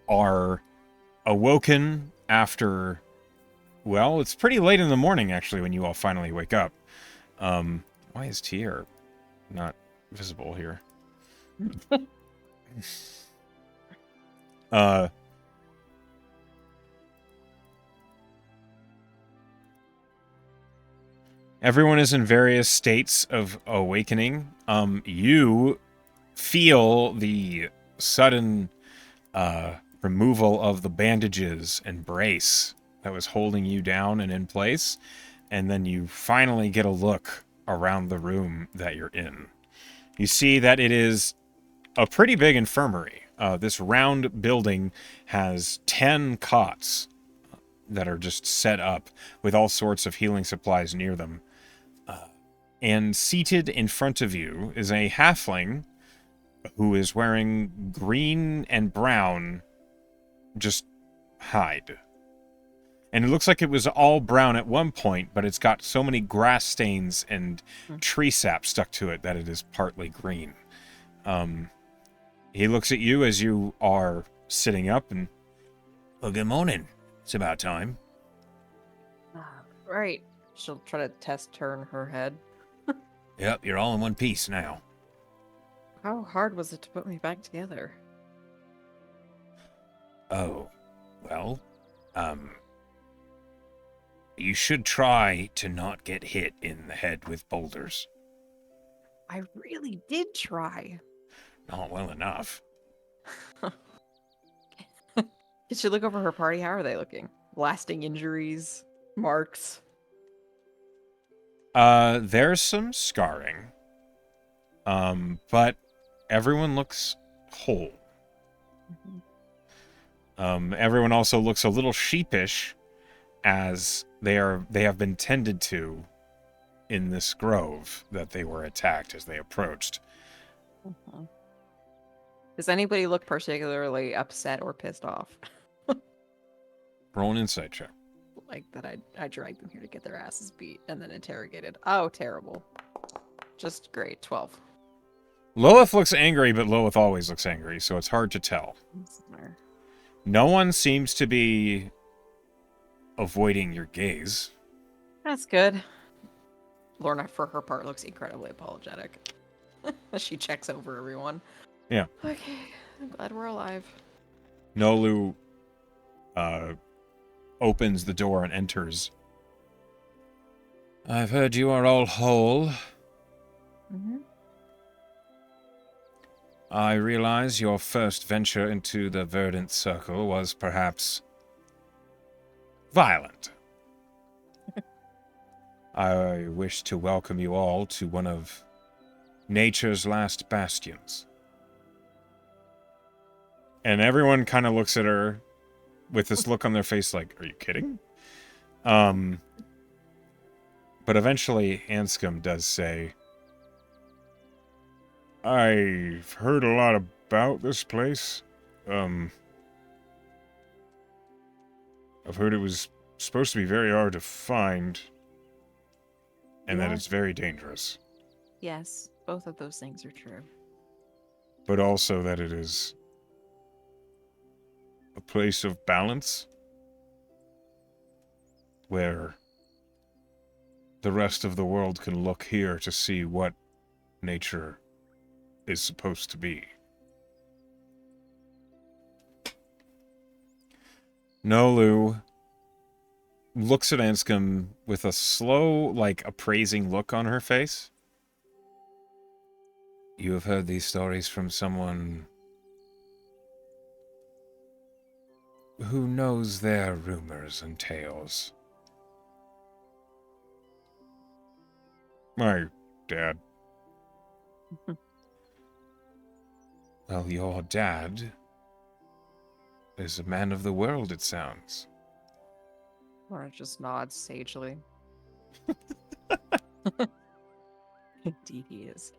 Speaker 1: are awoken after... Well, it's pretty late in the morning, actually, when you all finally wake up. Why is Tier not visible here? Everyone is in various states of awakening. You feel the sudden removal of the bandages and brace that was holding you down and in place, and then you finally get a look around the room that you're in. You see that it is a pretty big infirmary. This round building has 10 cots that are just set up with all sorts of healing supplies near them. And seated in front of you is a halfling who is wearing green and brown just hide. And it looks like it was all brown at one point, but it's got so many grass stains and tree sap stuck to it that it is partly green. He looks at you as you are sitting up and... Well, good morning. It's about time.
Speaker 3: Right. She'll try to test turn her head.
Speaker 1: Yep, you're all in one piece now.
Speaker 3: How hard was it to put me back together?
Speaker 1: Oh, well, you should try to not get hit in the head with boulders.
Speaker 3: I really did try.
Speaker 1: Not well enough.
Speaker 3: Did she look over her party? How are they looking? Lasting injuries? Marks?
Speaker 1: There's some scarring. But everyone looks whole. Everyone also looks a little sheepish as they have been tended to in this grove that they were attacked as they approached.
Speaker 3: Does anybody look particularly upset or pissed off?
Speaker 1: Roll an insight check.
Speaker 3: Like that I dragged them here to get their asses beat and then interrogated. Oh, terrible. Just great. 12.
Speaker 1: Lilith looks angry, but Lilith always looks angry, so it's hard to tell. No one seems to be avoiding your gaze.
Speaker 3: That's good. Lorna, for her part, looks incredibly apologetic. She checks over everyone.
Speaker 1: Yeah.
Speaker 3: Okay, I'm glad we're alive.
Speaker 1: Nolu opens the door and enters. I've heard you are all whole. I realize your first venture into the Verdant Circle was perhaps violent. I wish to welcome you all to one of nature's last bastions. And everyone kind of looks at her with this look on their face like, are you kidding? But eventually Anscombe does say, I've heard a lot about this place. I've heard it was supposed to be very hard to find, and that
Speaker 3: Yeah.
Speaker 1: it's very dangerous.
Speaker 3: Yes, both of those things are true.
Speaker 1: But also that it is a place of balance where the rest of the world can look here to see what nature is supposed to be. Nolu looks at Anscombe with a slow, appraising look on her face. You have heard these stories from someone who knows their rumors and tales. My dad. Well, your dad is a man of the world, it sounds.
Speaker 3: Lorna just nods sagely. Indeed he is.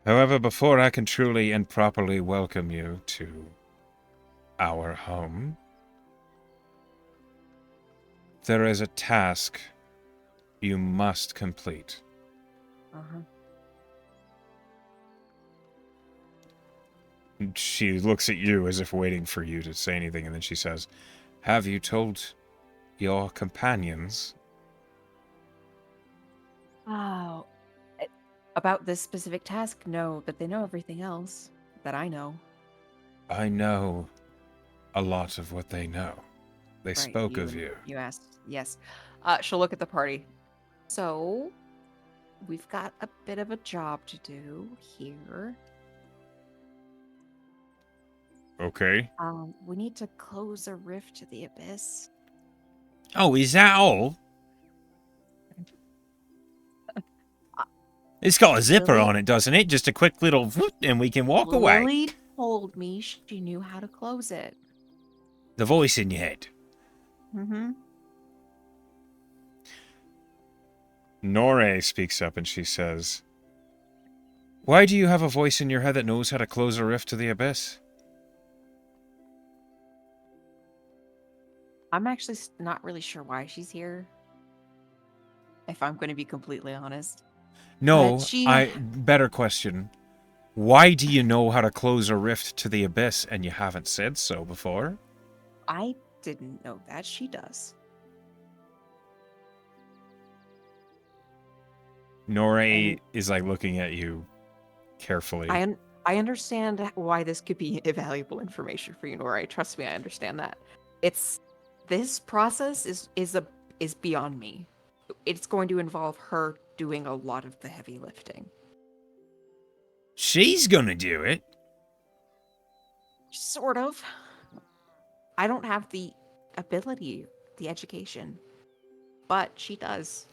Speaker 1: However, before I can truly and properly welcome you to our home, there is a task you must complete.
Speaker 3: Uh-huh.
Speaker 1: She looks at you as if waiting for you to say anything, and then she says, have you told your companions?
Speaker 2: Oh, about this specific task? No, but they know everything else that I know.
Speaker 1: I know a lot of what they know. They spoke of you.
Speaker 2: You asked. Yes. She'll look at the party. So, we've got a bit of a job to do here.
Speaker 1: Okay.
Speaker 2: We need to close a rift to the abyss.
Speaker 1: Oh, is that all? It's got a zipper
Speaker 2: Lily-
Speaker 1: on it, doesn't it? Just a quick little whoop, and we can walk away.
Speaker 2: Lily told me she knew how to close it.
Speaker 1: The voice in your head.
Speaker 2: Mm-hmm.
Speaker 1: Nore speaks up and she says, why do you have a voice in your head that knows how to close a rift to the abyss?
Speaker 2: I'm actually not really sure why she's here. If I'm going to be completely honest.
Speaker 1: No,
Speaker 2: But
Speaker 1: better question. Why do you know how to close a rift to the abyss and you haven't said so before?
Speaker 2: I didn't know that. She does.
Speaker 1: Nore
Speaker 2: And-
Speaker 1: is looking at you carefully.
Speaker 2: I understand why this could be invaluable information for you, Nora. Trust me, I understand that. This process is beyond me. It's going to involve her doing a lot of the heavy lifting.
Speaker 1: She's gonna do it.
Speaker 2: Sort of. I don't have the ability, the education, but she does.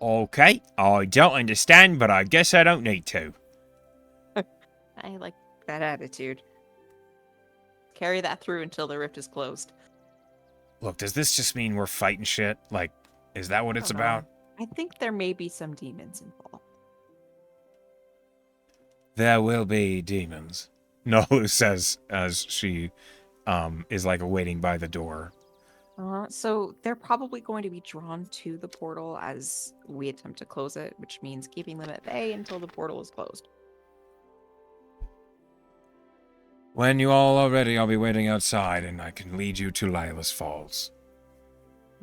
Speaker 1: Okay, I don't understand, but I guess I don't need to.
Speaker 2: I like that attitude.
Speaker 3: Carry that through until the rift is closed.
Speaker 1: Look, does this just mean we're fighting shit? Is that what
Speaker 2: I
Speaker 1: it's
Speaker 2: don't know.
Speaker 1: about?
Speaker 2: I think there may be some demons involved.
Speaker 1: There will be demons. Nolu says as she is waiting by the door.
Speaker 2: So they're probably going to be drawn to the portal as we attempt to close it, which means keeping them at bay until the portal is closed.
Speaker 1: When you all are ready, I'll be waiting outside and I can lead you to Lila's Falls.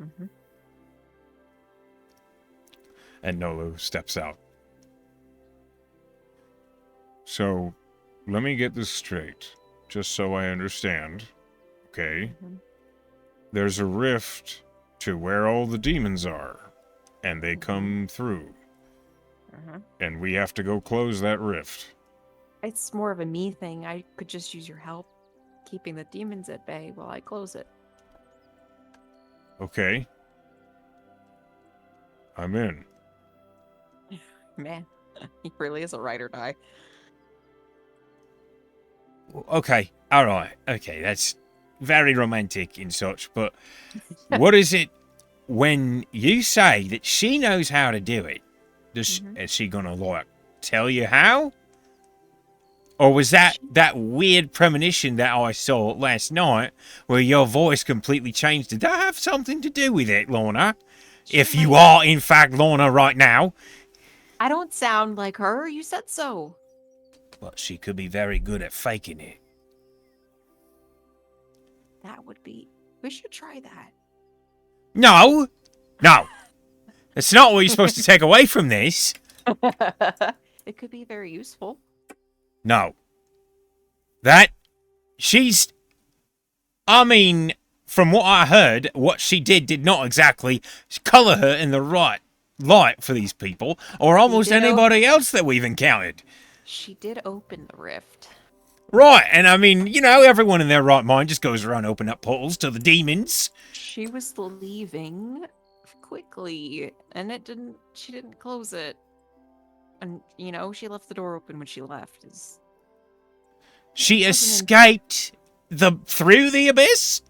Speaker 2: Mm-hmm.
Speaker 1: And Nolu steps out. So, let me get this straight, just so I understand. Okay?
Speaker 2: Mm-hmm.
Speaker 1: There's a rift to where all the demons are. and they come through,
Speaker 2: Uh-huh.
Speaker 1: and we have to go close that rift.
Speaker 2: It's more of a me thing. I could just use your help keeping the demons at bay while I close it.
Speaker 1: Okay. I'm in.
Speaker 2: Man, he really is a ride or die.
Speaker 4: Okay, all right. Okay, that's very romantic and such, but what is it when you say that she knows how to do it? Is she gonna like tell you how? Or was that weird premonition that I saw last night where your voice completely changed? Did that have something to do with it, Lorna? If you are, in fact, Lorna right now.
Speaker 2: I don't sound like her. You said so.
Speaker 4: But she could be very good at faking it.
Speaker 2: That would be. We should try that.
Speaker 4: No! No! That's not what you're supposed to take away from this.
Speaker 2: It could be very useful.
Speaker 4: No. I mean, from what I heard, what she did not exactly colour her in the right light for these people, or almost anybody else that we've encountered.
Speaker 2: She did open the rift.
Speaker 4: Right, and I mean, everyone in their right mind just goes around opening up portals to the demons.
Speaker 2: She was leaving quickly, and she didn't close it. And, she left the door open when she left.
Speaker 4: She escaped through the abyss?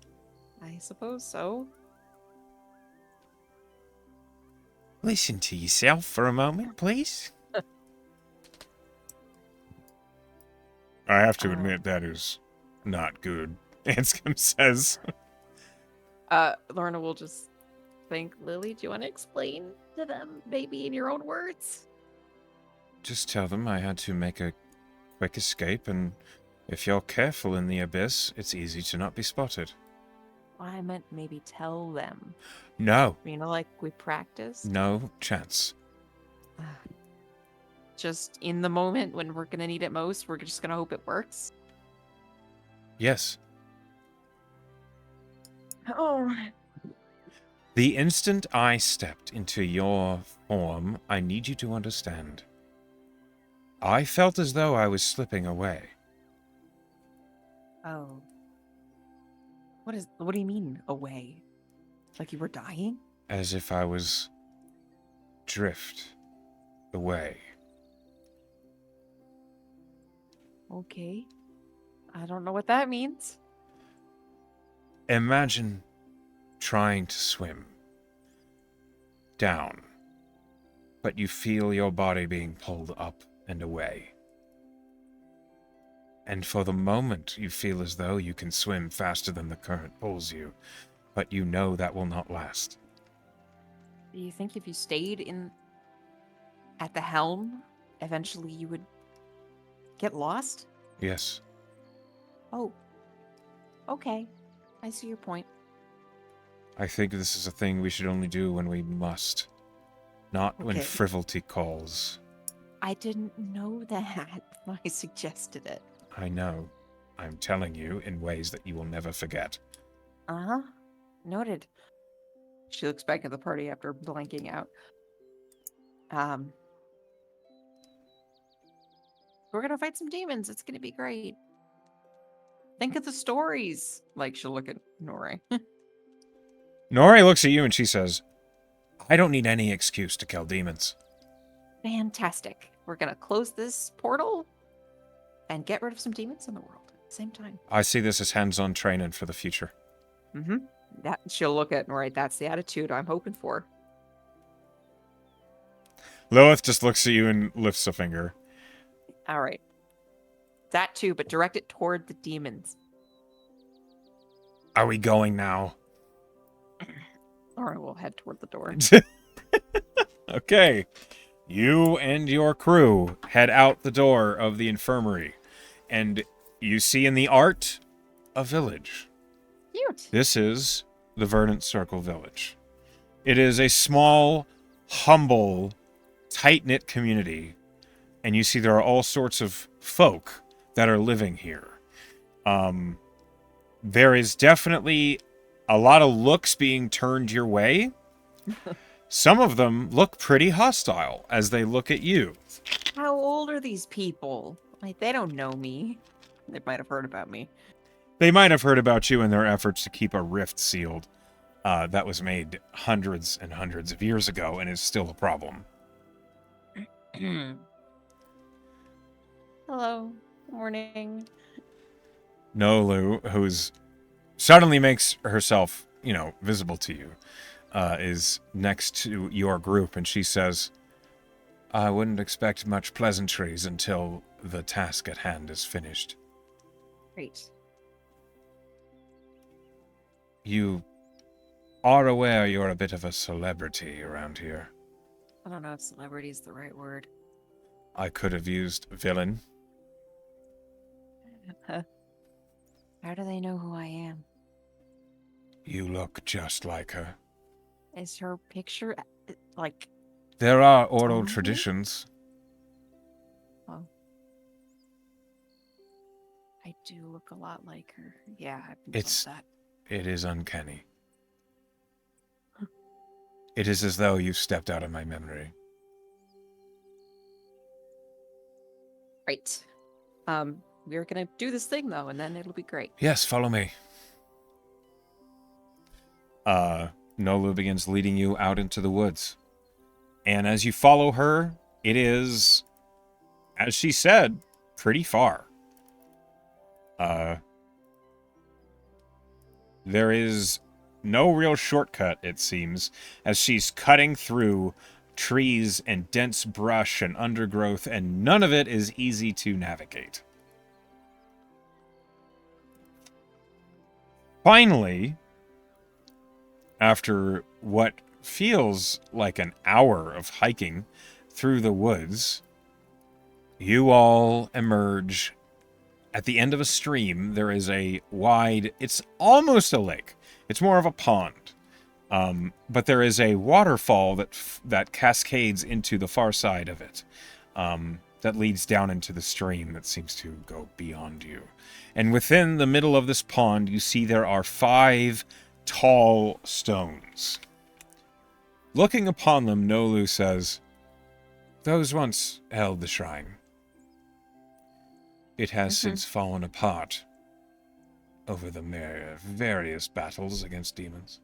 Speaker 2: I suppose so.
Speaker 4: Listen to yourself for a moment, please.
Speaker 1: I have to admit that is not good, Anscombe says.
Speaker 2: Lorna will just think, Lily, do you want to explain to them, maybe in your own words?
Speaker 1: Just tell them I had to make a quick escape, and if you're careful in the abyss, it's easy to not be spotted.
Speaker 2: I meant maybe tell them.
Speaker 4: No.
Speaker 2: Like we practice.
Speaker 1: No chance.
Speaker 2: Just in the moment when we're gonna need it most, we're just gonna hope it works.
Speaker 1: Yes.
Speaker 2: Oh.
Speaker 1: The instant I stepped into your form, I need you to understand. I felt as though I was slipping away.
Speaker 2: Oh. What do you mean, away? Like you were dying?
Speaker 1: As if I was drift away.
Speaker 2: Okay. I don't know what that means.
Speaker 1: Imagine trying to swim down, but you feel your body being pulled up and away. And for the moment, you feel as though you can swim faster than the current pulls you, but you know that will not last.
Speaker 2: Do you think if you stayed at the helm, eventually you would get lost?
Speaker 1: Yes.
Speaker 2: Oh. Okay. I see your point.
Speaker 1: I think this is a thing we should only do when we must, not when
Speaker 2: Okay.
Speaker 1: frivolity calls.
Speaker 2: I didn't know that. I suggested it.
Speaker 1: I know. I'm telling you in ways that you will never forget.
Speaker 2: Uh-huh. Noted. She looks back at the party after blanking out. We're gonna fight some demons. It's gonna be great. Think of the stories. Like, she'll look at Nori.
Speaker 1: Nori looks at you and she says, I don't need any excuse to kill demons.
Speaker 2: Fantastic. We're gonna close this portal and get rid of some demons in the world at the same time.
Speaker 1: I see this as hands-on training for the future.
Speaker 2: Mm-hmm. She'll look at Nori. That's the attitude I'm hoping for.
Speaker 1: Lilith just looks at you and lifts a finger.
Speaker 2: All right. That too, but direct it toward the demons.
Speaker 4: Are we going now?
Speaker 2: Or we'll head toward the door.
Speaker 1: Okay. You and your crew head out the door of the infirmary, and you see in the art a village.
Speaker 2: Cute.
Speaker 1: This is the Verdant Circle Village. It is a small, humble, tight-knit community, and you see there are all sorts of folk that are living here. There is definitely a lot of looks being turned your way. Some of them look pretty hostile as they look at you.
Speaker 2: How old are these people? Like, they don't know me.
Speaker 3: They might have heard about me.
Speaker 1: They might have heard about you in their efforts to keep a rift sealed. That was made hundreds and hundreds of years ago and is still a problem.
Speaker 3: Hello. Good morning.
Speaker 1: Nolu, who's suddenly makes herself, visible to you, is next to your group, and she says, I wouldn't expect much pleasantries until the task at hand is finished.
Speaker 2: Great.
Speaker 1: You are aware you're a bit of a celebrity around here.
Speaker 3: I don't know if celebrity is the right word.
Speaker 1: I could have used villain.
Speaker 2: How do they know who I am?
Speaker 1: You look just like her.
Speaker 2: Is her picture like?
Speaker 1: There are oral
Speaker 2: Mhm.
Speaker 1: traditions.
Speaker 2: Oh, I do look a lot like her. Yeah, I've been
Speaker 1: It's-
Speaker 2: told that.
Speaker 1: It is uncanny. It is as though you stepped out of my memory.
Speaker 2: Right. We're gonna do this thing though, and then it'll be great.
Speaker 1: Yes, follow me. Nolu begins leading you out into the woods. And as you follow her, it is, as she said, pretty far. There is no real shortcut, it seems, as she's cutting through trees and dense brush and undergrowth, and none of it is easy to navigate. Finally, after what feels like an hour of hiking through the woods, you all emerge. At the end of a stream, there is a wide, it's almost a lake. It's more of a pond. But there is a waterfall that cascades into the far side of it. That leads down into the stream that seems to go beyond you. And within the middle of this pond, you see there are 5 tall stones. Looking upon them, Nolu says, those once held the shrine. It has since fallen apart over the various battles against demons.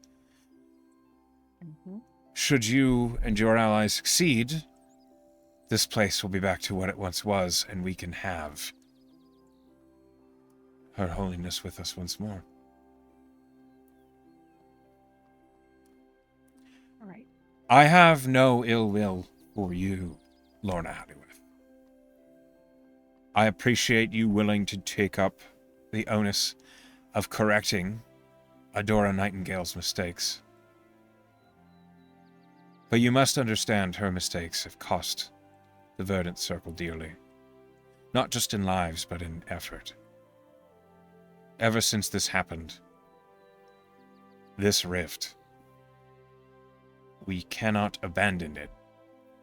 Speaker 1: Should you and your allies succeed, this place will be back to what it once was, and we can have Her Holiness with us once more.
Speaker 2: All right.
Speaker 1: I have no ill will for you, Lorna Halliwith. I appreciate you willing to take up the onus of correcting Adora Nightingale's mistakes. But you must understand her mistakes have cost the Verdant Circle dearly. Not just in lives, but in effort. Ever since this happened, this rift, we cannot abandon it,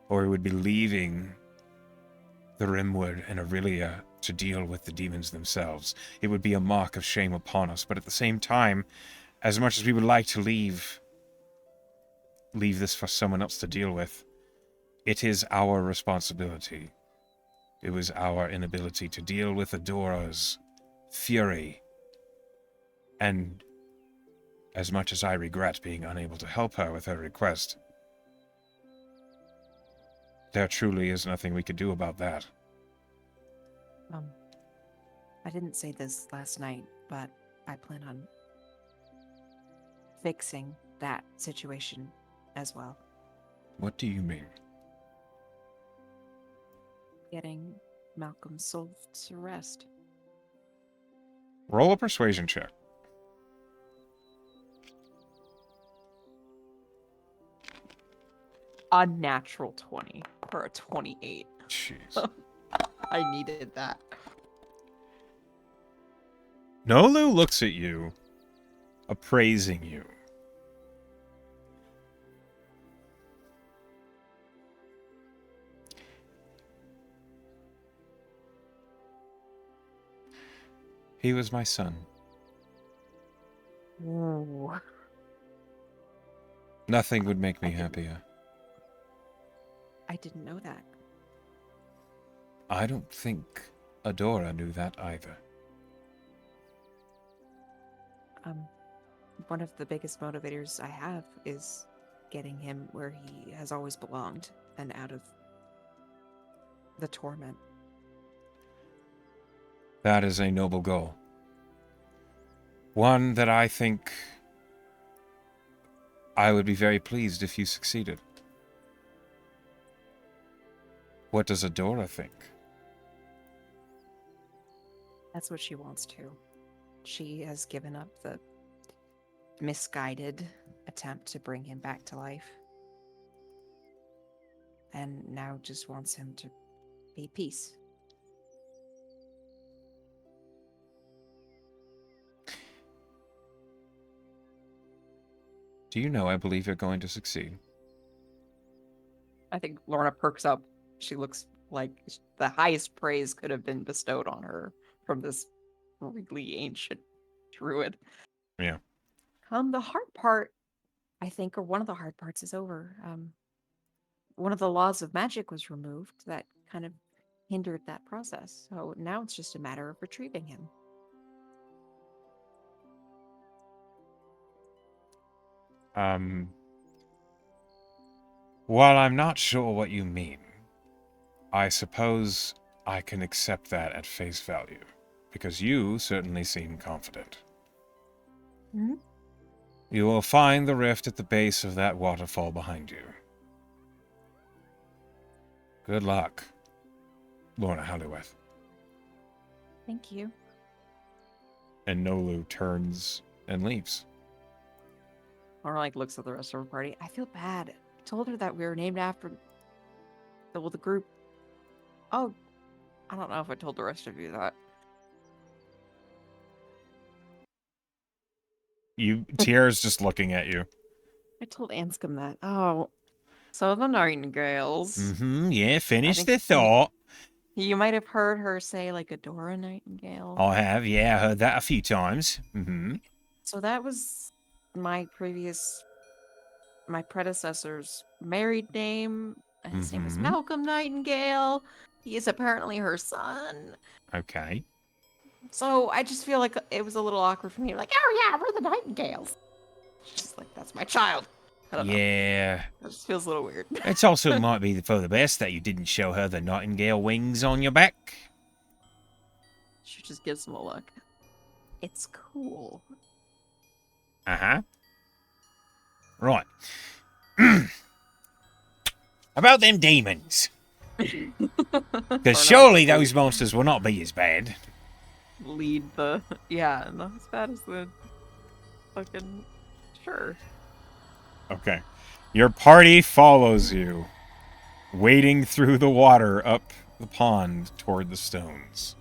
Speaker 1: or we would be leaving the Rimwood and Aurelia to deal with the demons themselves. It would be a mark of shame upon us, but at the same time, as much as we would like to leave this for someone else to deal with, it is our responsibility. It was our inability to deal with Adora's fury. And as much as I regret being unable to help her with her request, there truly is nothing we could do about that.
Speaker 2: I didn't say this last night, but I plan on fixing that situation as well.
Speaker 1: What do you mean?
Speaker 2: Getting Malcolm's soul to rest.
Speaker 1: Roll a persuasion check.
Speaker 2: A natural 20 or a 28.
Speaker 1: Jeez.
Speaker 2: I needed that.
Speaker 1: Nolu looks at you, appraising you. He was my son.
Speaker 2: Ooh.
Speaker 1: Nothing would make me happier.
Speaker 2: I didn't know that.
Speaker 1: I don't think Adora knew that either.
Speaker 2: One of the biggest motivators I have is getting him where he has always belonged and out of the torment.
Speaker 1: That is a noble goal. One that I think I would be very pleased if you succeeded. What does Adora think?
Speaker 2: That's what she wants to. She has given up the misguided attempt to bring him back to life. And now just wants him to be peace.
Speaker 1: Do you know I believe you're going to succeed?
Speaker 3: I think Lorna perks up. She looks like the highest praise could have been bestowed on her from this really ancient druid.
Speaker 1: Yeah.
Speaker 2: The hard part, I think, or one of the hard parts is over. One of the laws of magic was removed that kind of hindered that process. So now it's just a matter of retrieving him.
Speaker 1: While I'm not sure what you mean, I suppose I can accept that at face value, because you certainly seem confident.
Speaker 2: Mhm.
Speaker 1: You will find the rift at the base of that waterfall behind you. Good luck, Lorna Halliweth.
Speaker 2: Thank you.
Speaker 1: And Nolu turns and leaves.
Speaker 2: Or like looks at the rest of her party. I feel bad. I told her that we were named after the group. Oh, I don't know if I told the rest of you that.
Speaker 1: Tierra's just looking at you.
Speaker 2: I told Anscombe that. Oh, so the Nightingales.
Speaker 1: Mm-hmm, yeah, finish
Speaker 2: think
Speaker 1: the thought.
Speaker 2: You might have heard her say like Adora Nightingale.
Speaker 1: I have, yeah, I heard that a few times. Mm-hmm.
Speaker 2: So that was my predecessor's married name. And his name was
Speaker 1: Mhm.
Speaker 2: Malcolm Nightingale. He is apparently her son.
Speaker 1: Okay.
Speaker 2: So I just feel like it was a little awkward for me. Like, oh yeah, we're the Nightingales. Just like, that's my child. I don't know.
Speaker 1: Yeah.
Speaker 2: It just feels a little weird.
Speaker 4: It also might be for the best that you didn't show her the nightingale wings on your back.
Speaker 3: She just gives him a look.
Speaker 2: It's cool.
Speaker 4: Uh-huh. Right. About them demons. Because surely those monsters will not be as bad.
Speaker 3: Lead the not as bad as the fucking sure.
Speaker 1: Okay. Your party follows you, wading through the water up the pond toward the stones.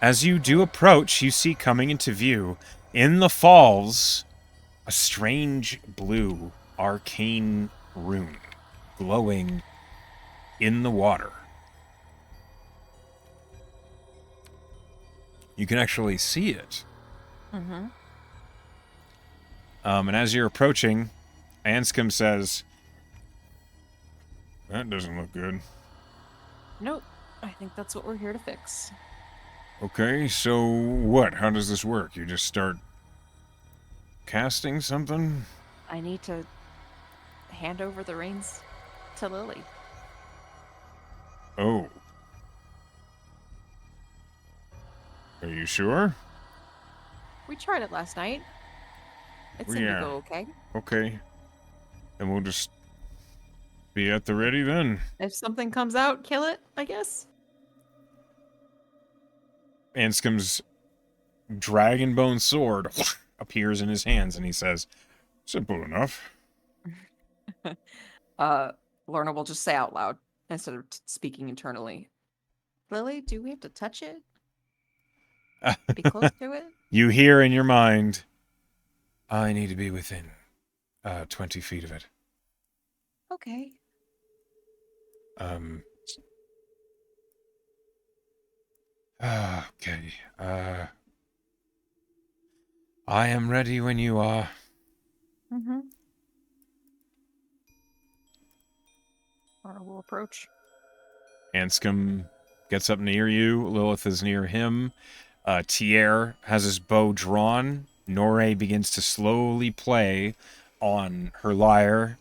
Speaker 1: As you do approach, you see coming into view, in the falls, a strange blue arcane rune glowing in the water. You can actually see it.
Speaker 2: Mm-hmm.
Speaker 1: And as you're approaching, Anscombe says, "That doesn't look good."
Speaker 2: Nope. I think that's what we're here to fix.
Speaker 1: Okay, so what? How does this work? You just start casting something?
Speaker 2: I need to hand over the reins to Lily.
Speaker 1: Oh. Are you sure?
Speaker 2: We tried it last night. It seemed
Speaker 1: Yeah.
Speaker 2: to go okay.
Speaker 1: Okay. And we'll just be at the ready then.
Speaker 2: If something comes out, kill it, I guess.
Speaker 1: Anscombe's dragonbone sword appears in his hands and he says, "Simple enough."
Speaker 2: Lorna will just say out loud instead of speaking internally. Lily, do we have to touch it? Be close to it?
Speaker 1: You hear in your mind, "I need to be within 20 feet of it."
Speaker 2: Okay.
Speaker 1: Okay. I am ready when you are.
Speaker 2: Mm-hmm.
Speaker 3: Lorna will approach.
Speaker 1: Anscombe gets up near you. Lilith is near him. Tier has his bow drawn. Norre begins to slowly play on her lyre.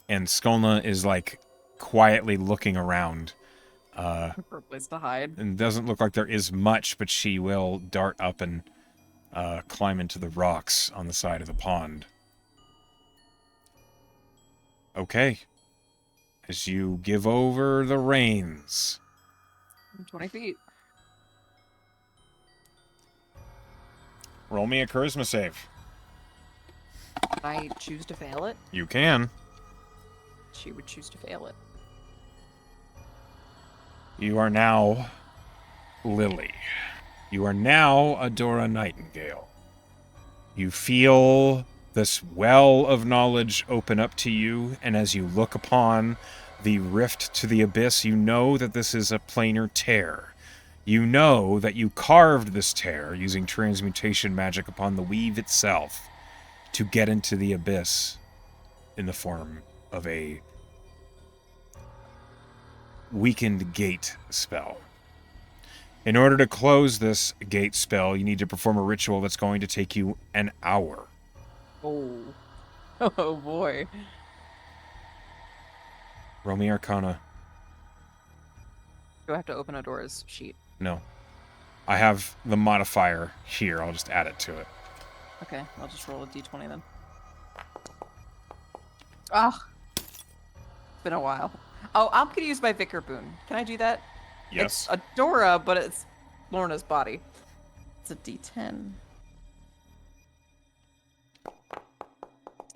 Speaker 1: And Skolna is, like, quietly looking around.
Speaker 3: For a place to hide.
Speaker 1: And doesn't look like there is much, but she will dart up and climb into the rocks on the side of the pond. Okay. As you give over the reins.
Speaker 3: 20 feet.
Speaker 1: Roll me a charisma save.
Speaker 2: Can I choose to fail it?
Speaker 1: You can.
Speaker 3: She would choose to fail it.
Speaker 1: You are now Lily. You are now Adora Nightingale. You feel this well of knowledge open up to you, and as you look upon the rift to the abyss, you know that this is a planar tear. You know that you carved this tear using transmutation magic upon the weave itself to get into the abyss in the form of a weakened gate spell. In order to close this gate spell, you need to perform a ritual that's going to take you an hour.
Speaker 3: Oh. Oh boy.
Speaker 1: Roll me Arcana.
Speaker 3: Do I have to open Adora's sheet?
Speaker 1: No. I have the modifier here. I'll just add it to it.
Speaker 3: Okay, I'll just roll a d20 then. Ah! It's been a while. Oh, I'm gonna use my Vicar boon. Can I do that?
Speaker 1: Yes.
Speaker 3: It's Adora, but it's Lorna's body. It's a d10.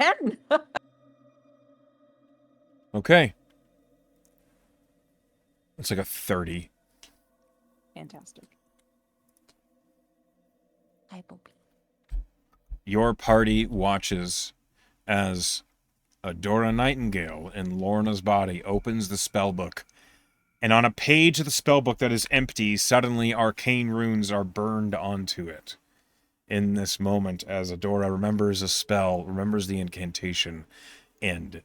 Speaker 3: 10!
Speaker 1: Okay. It's like a 30.
Speaker 3: Fantastic. Hi, Bobby.
Speaker 1: Your party watches as Adora Nightingale in Lorna's body opens the spellbook, and on a page of the spellbook that is empty, suddenly arcane runes are burned onto it. In this moment, as Adora remembers a spell, remembers the incantation, and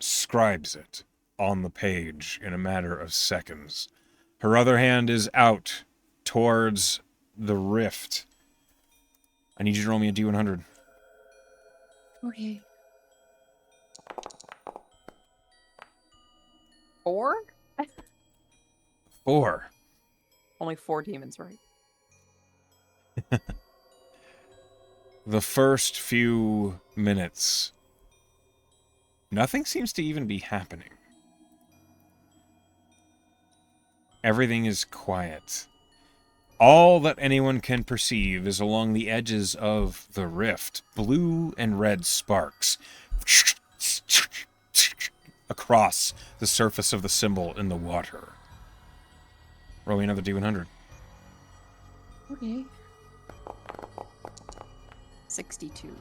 Speaker 1: scribes it on the page in a matter of seconds. Her other hand is out towards the rift. I need you to roll me a D100.
Speaker 3: Okay. 4?
Speaker 1: 4.
Speaker 3: Only 4 demons, right?
Speaker 1: The first few minutes, nothing seems to even be happening. Everything is quiet. All that anyone can perceive is along the edges of the rift, blue and red sparks across the surface of the symbol in the water. Roll me another D100.
Speaker 3: Okay. 62.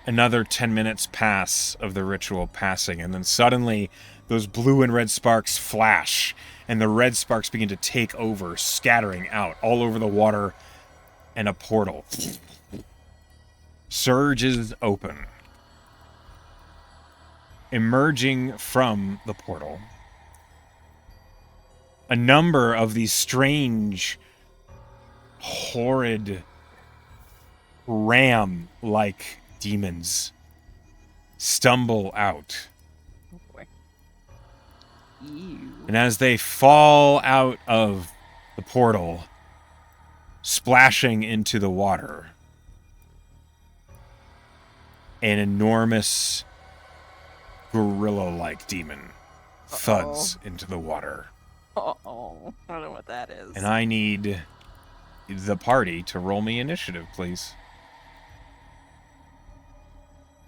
Speaker 1: Another 10 minutes pass of the ritual passing, and then suddenly those blue and red sparks flash, and the red sparks begin to take over, scattering out all over the water, and a portal surges open. Emerging from the portal, a number of these strange, horrid, ram-like demons stumble out.
Speaker 3: Oh boy. Ew.
Speaker 1: And as they fall out of the portal, splashing into the water, an enormous gorilla-like demon thuds into the water.
Speaker 3: Uh-oh. I don't know what that is.
Speaker 1: And I need the party to roll me initiative, please.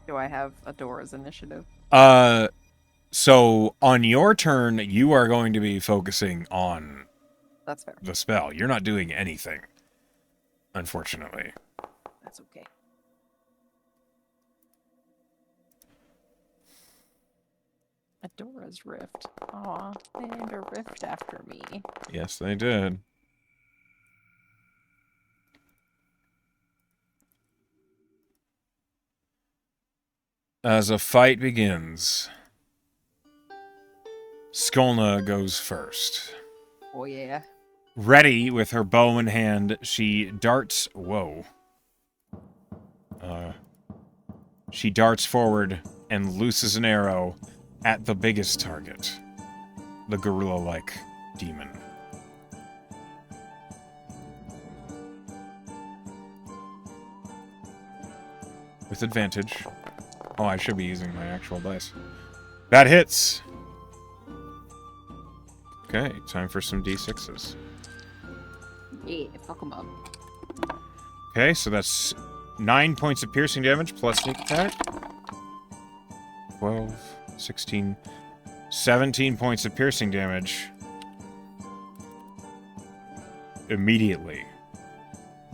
Speaker 3: Do I have Adora's initiative?
Speaker 1: So on your turn, you are going to be focusing on
Speaker 3: That's fair.
Speaker 1: the spell. You're not doing anything, unfortunately.
Speaker 3: That's okay. Adora's Rift. Aw, they named a rift after me.
Speaker 1: Yes, they did. As a fight begins, Skolna goes first.
Speaker 3: Oh yeah.
Speaker 1: Ready with her bow in hand, she darts... Whoa. She darts forward and looses an arrow at the biggest target. The gorilla-like demon. With advantage. Oh, I should be using my actual dice. That hits! Okay, time for some d6s.
Speaker 3: Yeah, fuck 'em up.
Speaker 1: Okay, so that's 9 points of piercing damage plus sneak attack. 12, 16, 17 points of piercing damage. Immediately.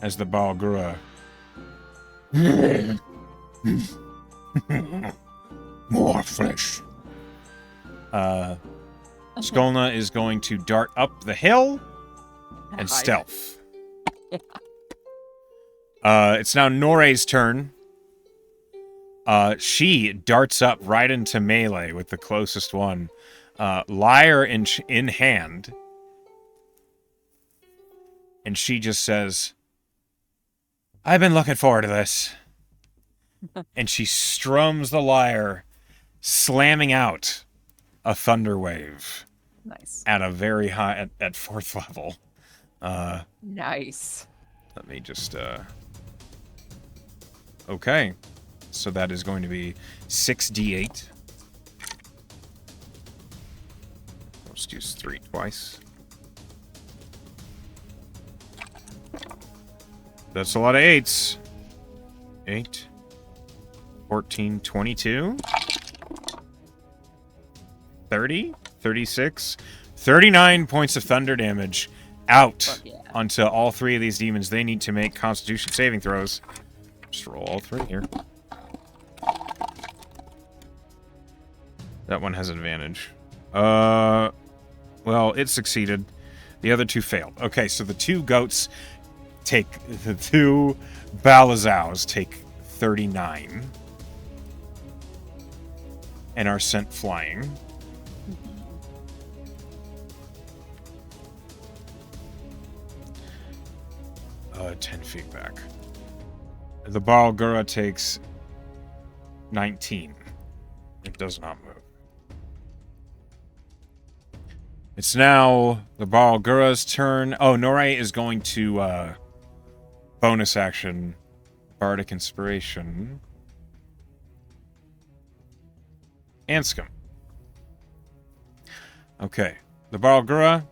Speaker 1: As the Balgura... More flesh. Skolna is going to dart up the hill and
Speaker 3: Hide.
Speaker 1: stealth. It's now Nore's turn. She darts up right into melee with the closest one. Lyre in hand. And she just says, I've been looking forward to this. And she strums the lyre, slamming out a thunder wave
Speaker 3: Nice.
Speaker 1: at a very high, at 4th level.
Speaker 3: Nice.
Speaker 1: Let me just, okay. So that is going to be 6d8. Let's use 3 twice. That's a lot of 8s. 8, 14, 22, 30, 36, 39 points of thunder damage out
Speaker 3: Fuck yeah.
Speaker 1: onto all 3 of these demons. They need to make Constitution saving throws. Just roll all 3 here. That one has advantage. Well, it succeeded. The other 2 failed. Okay, so the 2 goats take... The 2 Balazows take 39. And are sent flying. 10 feet back. The Balgura takes 19. It does not move. It's now the Balgura's turn. Oh, Nore is going to bonus action Bardic Inspiration. Anscombe. Okay. The Balgura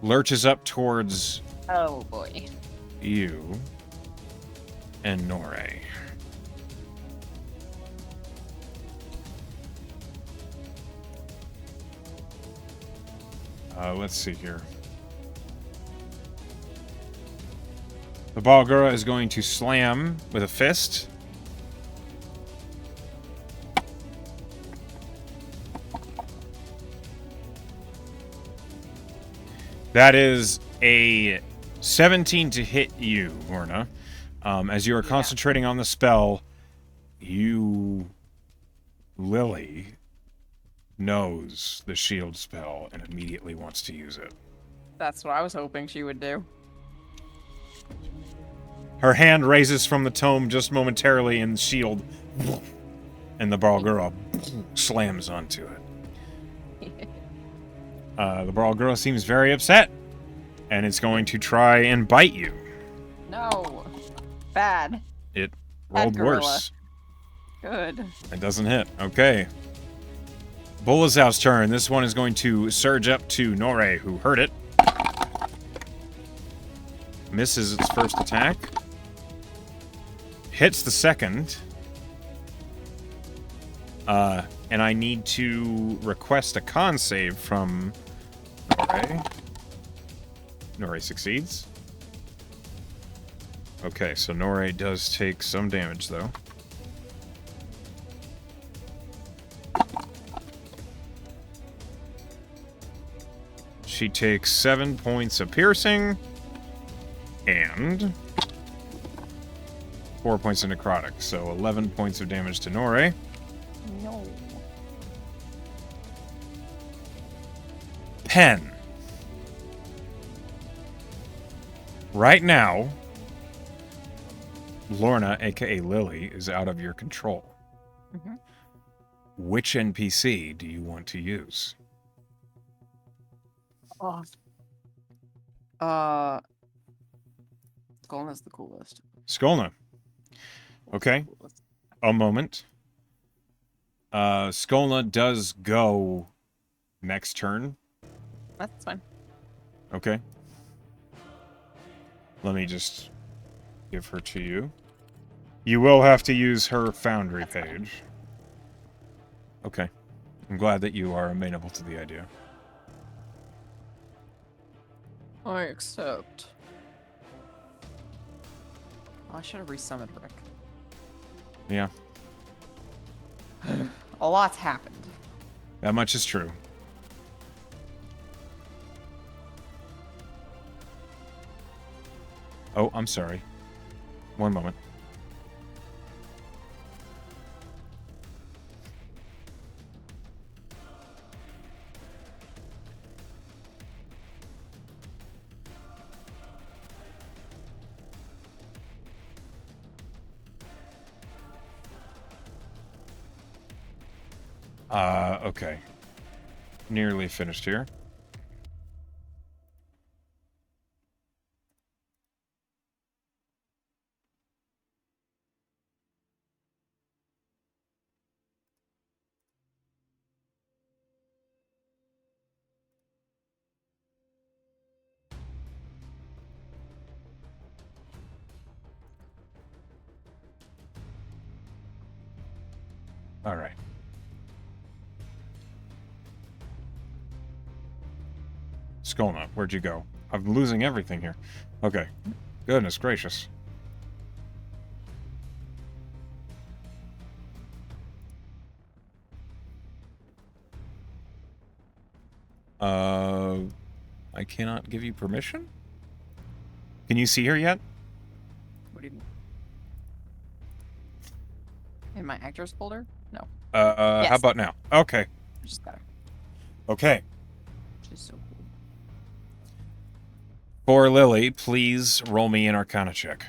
Speaker 1: lurches up towards
Speaker 3: Oh boy.
Speaker 1: you and Nore. Let's see here. The Balgura is going to slam with a fist. That is a 17 to hit you, Lorna. As you are concentrating on the spell, Lily, knows the shield spell and immediately wants to use it.
Speaker 3: That's what I was hoping she would do.
Speaker 1: Her hand raises from the tome just momentarily and the shield, and the Balgura slams onto it. The Balgura seems very upset, and it's going to try and bite you.
Speaker 3: No. Bad.
Speaker 1: It
Speaker 3: Bad
Speaker 1: rolled
Speaker 3: gorilla.
Speaker 1: worse.
Speaker 3: Good.
Speaker 1: It doesn't hit. Okay. Bulazow's turn. This one is going to surge up to Nore, who heard it. Misses its first attack. Hits the second. And I need to request a con save from Nore. Nore succeeds. Okay, so Nore does take some damage, though. She takes 7 points of piercing and 4 points of necrotic. So 11 points of damage to Nore.
Speaker 3: No.
Speaker 1: Pen. Right now, Lorna, aka Lily, is out of your control.
Speaker 3: Mm-hmm.
Speaker 1: Which NPC do you want to use?
Speaker 3: Oh. Golna's the coolest.
Speaker 1: Skolna. Okay.
Speaker 3: Coolest.
Speaker 1: A moment. Skolna does go next turn.
Speaker 3: That's fine.
Speaker 1: Okay. Let me just give her to you. You will have to use her Foundry page. Okay. I'm glad that you are amenable to the idea.
Speaker 3: I accept. Oh, I should have resummoned Rick.
Speaker 1: Yeah,
Speaker 3: A lot's happened.
Speaker 1: that much is true. Oh, I'm sorry. One moment. Okay. Nearly finished here. All right. Skolna, where'd you go? I'm losing everything here. Okay. Goodness gracious. I cannot give you permission? Can you see her yet?
Speaker 3: What do you mean? In my actors folder? No.
Speaker 1: How
Speaker 3: Yes.
Speaker 1: about now? Okay.
Speaker 3: I just got her.
Speaker 1: Okay.
Speaker 3: Which is so cool.
Speaker 1: For Lily, please roll me an Arcana check.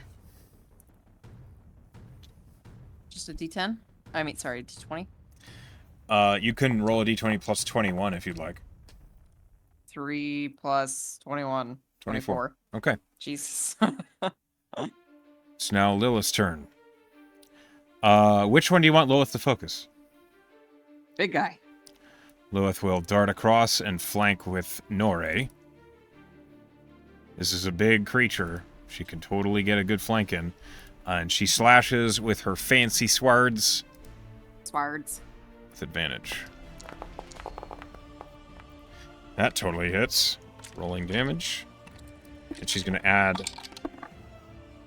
Speaker 3: Just a D10? I mean, sorry, D20?
Speaker 1: You can roll a d20 plus 21 if you'd like.
Speaker 3: 3 plus 21. 24.
Speaker 1: Okay.
Speaker 3: Jesus.
Speaker 1: It's now Lilith's turn. Which one do you want Lilith to focus?
Speaker 3: Big guy.
Speaker 1: Lilith will dart across and flank with Nore. This is a big creature. She can totally get a good flank in. And she slashes with her fancy swords
Speaker 3: Swards.
Speaker 1: with advantage. That totally hits. Rolling damage. And she's going to add...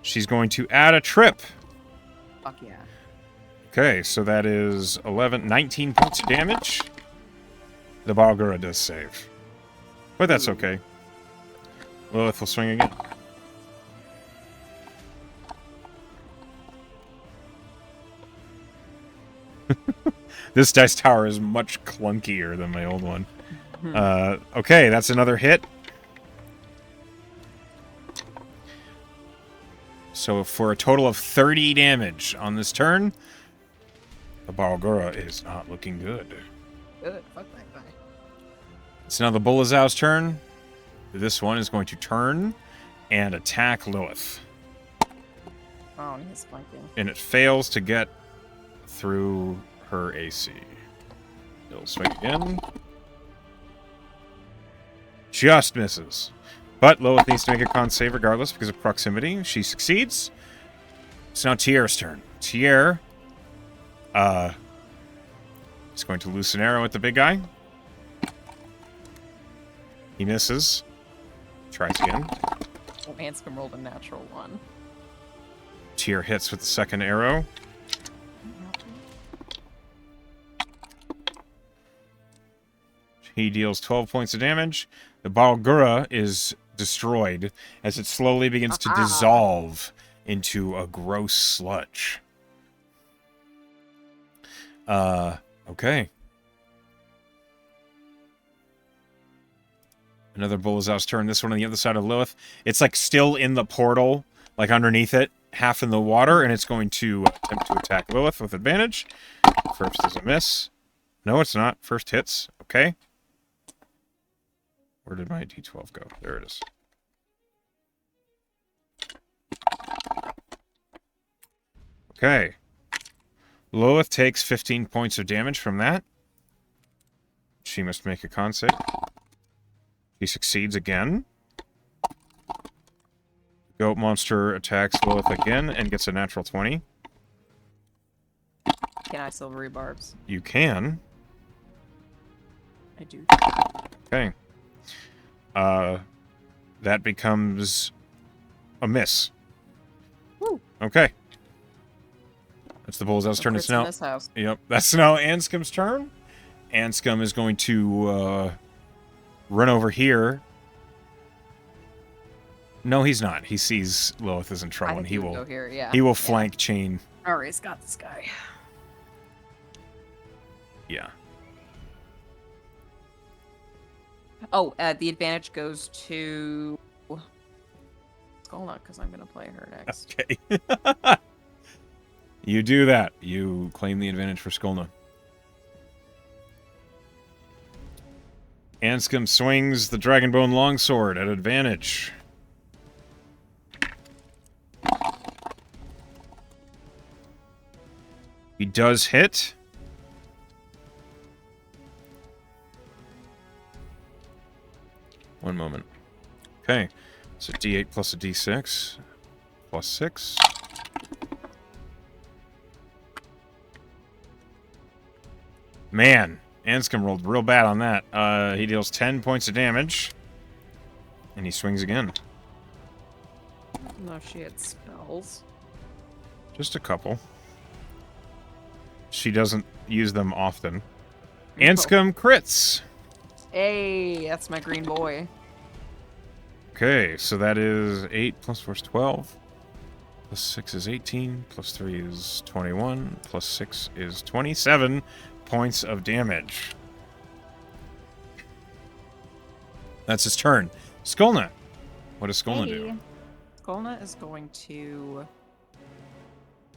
Speaker 1: She's going to add a trip.
Speaker 3: Fuck yeah.
Speaker 1: Okay, so that is 19 points of damage. The Balgura does save. But that's okay. Lilith will swing again. This dice tower is much clunkier than my old one. Okay, that's another hit. So for a total of 30 damage on this turn, the Balgura is not looking good.
Speaker 3: Good. Fuck that guy.
Speaker 1: It's now the Bulazow's turn. This one is going to turn and attack Lilith.
Speaker 3: Oh, and he's flanking.
Speaker 1: And it fails to get through her AC. It'll swing again. Just misses. But Lilith needs to make a con save regardless because of proximity. She succeeds. It's now Tier's turn. Tier is going to loose an arrow at the big guy. He misses. Tries again.
Speaker 3: Oh, Anscombe rolled a natural 1.
Speaker 1: Tier hits with the second arrow. He deals 12 points of damage. The Balgura is destroyed as it slowly begins to dissolve into a gross sludge. Okay. Another Bullsey's turn. This one on the other side of Lilith. It's like still in the portal, like underneath it, half in the water, and it's going to attempt to attack Lilith with advantage. First is a miss. No, it's not. First hits. Okay. Where did my D12 go? There it is. Okay. Lilith takes 15 points of damage from that. She must make a con save. He succeeds again. Goat monster attacks Lilith again and gets a natural 20.
Speaker 3: Can I silvery barbs?
Speaker 1: You can.
Speaker 3: I do.
Speaker 1: Okay. That becomes a miss.
Speaker 3: Woo.
Speaker 1: Okay. That's the Bullsey's turn. It's
Speaker 3: in
Speaker 1: now.
Speaker 3: this house.
Speaker 1: Yep. That's now Anscom's turn. Anscom is going to run over here. No, he's not. He sees Lilith is in
Speaker 3: I
Speaker 1: trouble, and
Speaker 3: think
Speaker 1: he
Speaker 3: would
Speaker 1: will.
Speaker 3: go here. Yeah.
Speaker 1: He will flank chain.
Speaker 3: Alright, got this guy.
Speaker 1: Yeah.
Speaker 3: Oh, the advantage goes to Skolna because I'm gonna play her next.
Speaker 1: Okay. You do that. You claim the advantage for Skolna. Anscom swings the Dragonbone Longsword at advantage. He does hit. One moment. Okay. So D8 plus a D6. Plus 6. Man, Anscom rolled real bad on that. He deals 10 points of damage. And he swings again.
Speaker 3: No, she had spells.
Speaker 1: Just a couple. She doesn't use them often. Anscom crits.
Speaker 3: Hey, that's my green boy.
Speaker 1: Okay, so that is 8 plus 4 is 12. Plus 6 is 18. Plus 3 is 21. Plus 6 is 27 points of damage. That's his turn. Skolna. What does Skolna do?
Speaker 3: Skolna is going to...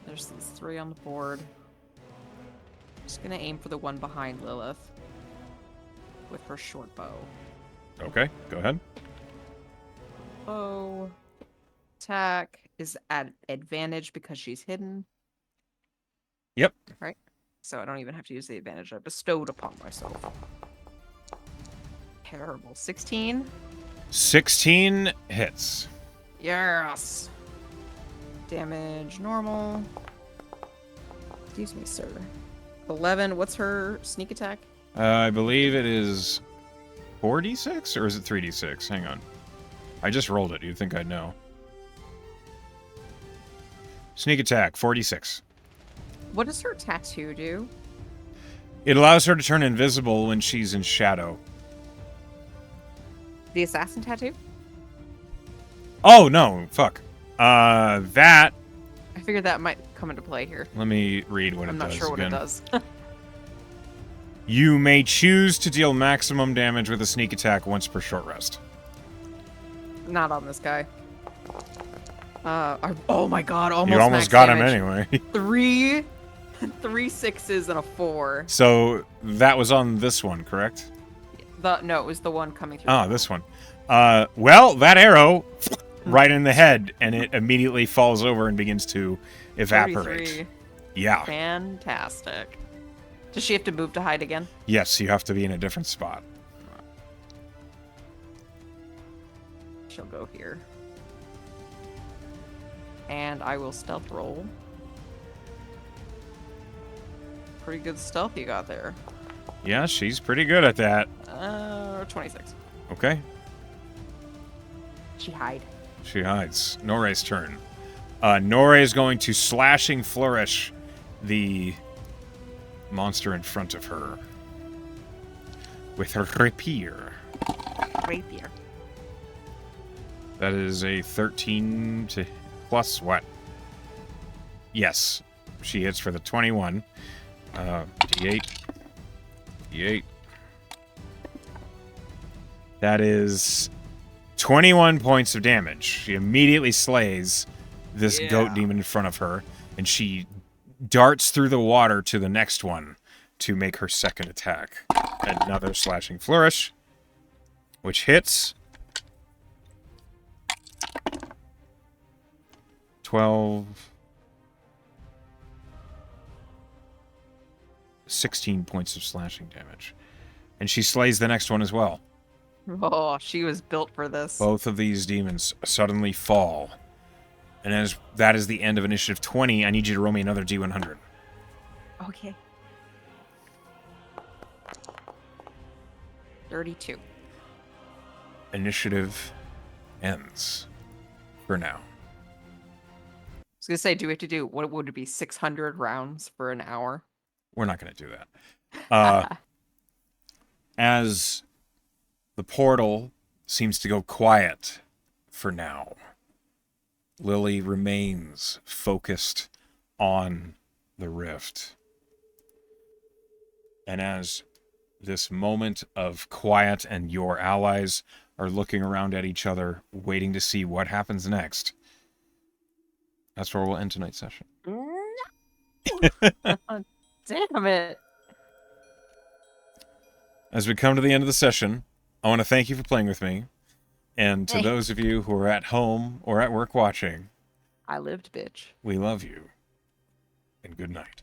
Speaker 3: There's these 3 on the board. Just gonna aim for the one behind Lilith. With her short bow.
Speaker 1: Okay, go ahead.
Speaker 3: Bow. Attack is at advantage because she's hidden.
Speaker 1: Yep.
Speaker 3: Right? So I don't even have to use the advantage I bestowed upon myself. Terrible. 16?
Speaker 1: 16 hits.
Speaker 3: Yes! Damage normal. Excuse me, sir. 11. What's her sneak attack?
Speaker 1: I believe it is 4d6 or is it 3d6? Hang on. I just rolled it. You'd think I'd know. Sneak attack, 4d6.
Speaker 3: What does her tattoo do?
Speaker 1: It allows her to turn invisible when she's in shadow.
Speaker 3: The assassin tattoo?
Speaker 1: Oh, no. Fuck. That...
Speaker 3: I figured that might come into play here.
Speaker 1: Let me read what
Speaker 3: I'm
Speaker 1: it
Speaker 3: not
Speaker 1: does
Speaker 3: sure what
Speaker 1: again.
Speaker 3: it does.
Speaker 1: You may choose to deal maximum damage with a sneak attack once per short rest.
Speaker 3: Not on this guy. Oh my god, almost
Speaker 1: You almost
Speaker 3: max
Speaker 1: got
Speaker 3: damage.
Speaker 1: him anyway.
Speaker 3: 3 6s and a 4.
Speaker 1: So that was on this one, correct?
Speaker 3: No, it was the one coming through.
Speaker 1: Ah, this one. Well, that arrow right in the head, and it immediately falls over and begins to evaporate.
Speaker 3: 33.
Speaker 1: Yeah.
Speaker 3: Fantastic. Does she have to move to hide again?
Speaker 1: Yes, you have to be in a different spot.
Speaker 3: She'll go here. And I will stealth roll. Pretty good stealth you got there.
Speaker 1: Yeah, she's pretty good at that.
Speaker 3: 26.
Speaker 1: Okay.
Speaker 3: She hide.
Speaker 1: She hides. Nore's turn. Nore is going to slashing flourish the monster in front of her with her rapier.
Speaker 3: Rapier.
Speaker 1: That is a 13 to plus what? Yes, she hits for the 21. D8. D8. That is 21 points of damage. She immediately slays this goat demon in front of her, and she darts through the water to the next one to make her second attack. Another slashing flourish, which hits. 12... 16 points of slashing damage. And she slays the next one as well.
Speaker 3: Oh, she was built for this.
Speaker 1: Both of these demons suddenly fall. And as that is the end of initiative 20, I need you to roll me another D100.
Speaker 3: Okay.
Speaker 2: 32.
Speaker 1: Initiative ends. For now.
Speaker 2: I was gonna say, do we have to do what would it be? 600 rounds for an hour?
Speaker 1: We're not going to do that. As the portal seems to go quiet for now, Lily remains focused on the rift. And as this moment of quiet and your allies are looking around at each other, waiting to see what happens next, that's where we'll end tonight's session.
Speaker 3: Damn it.
Speaker 1: As we come to the end of the session, I want to thank you for playing with me. And to
Speaker 3: Hey.
Speaker 1: those of you who are at home or at work watching,
Speaker 2: I lived, bitch.
Speaker 1: we love you. And good night.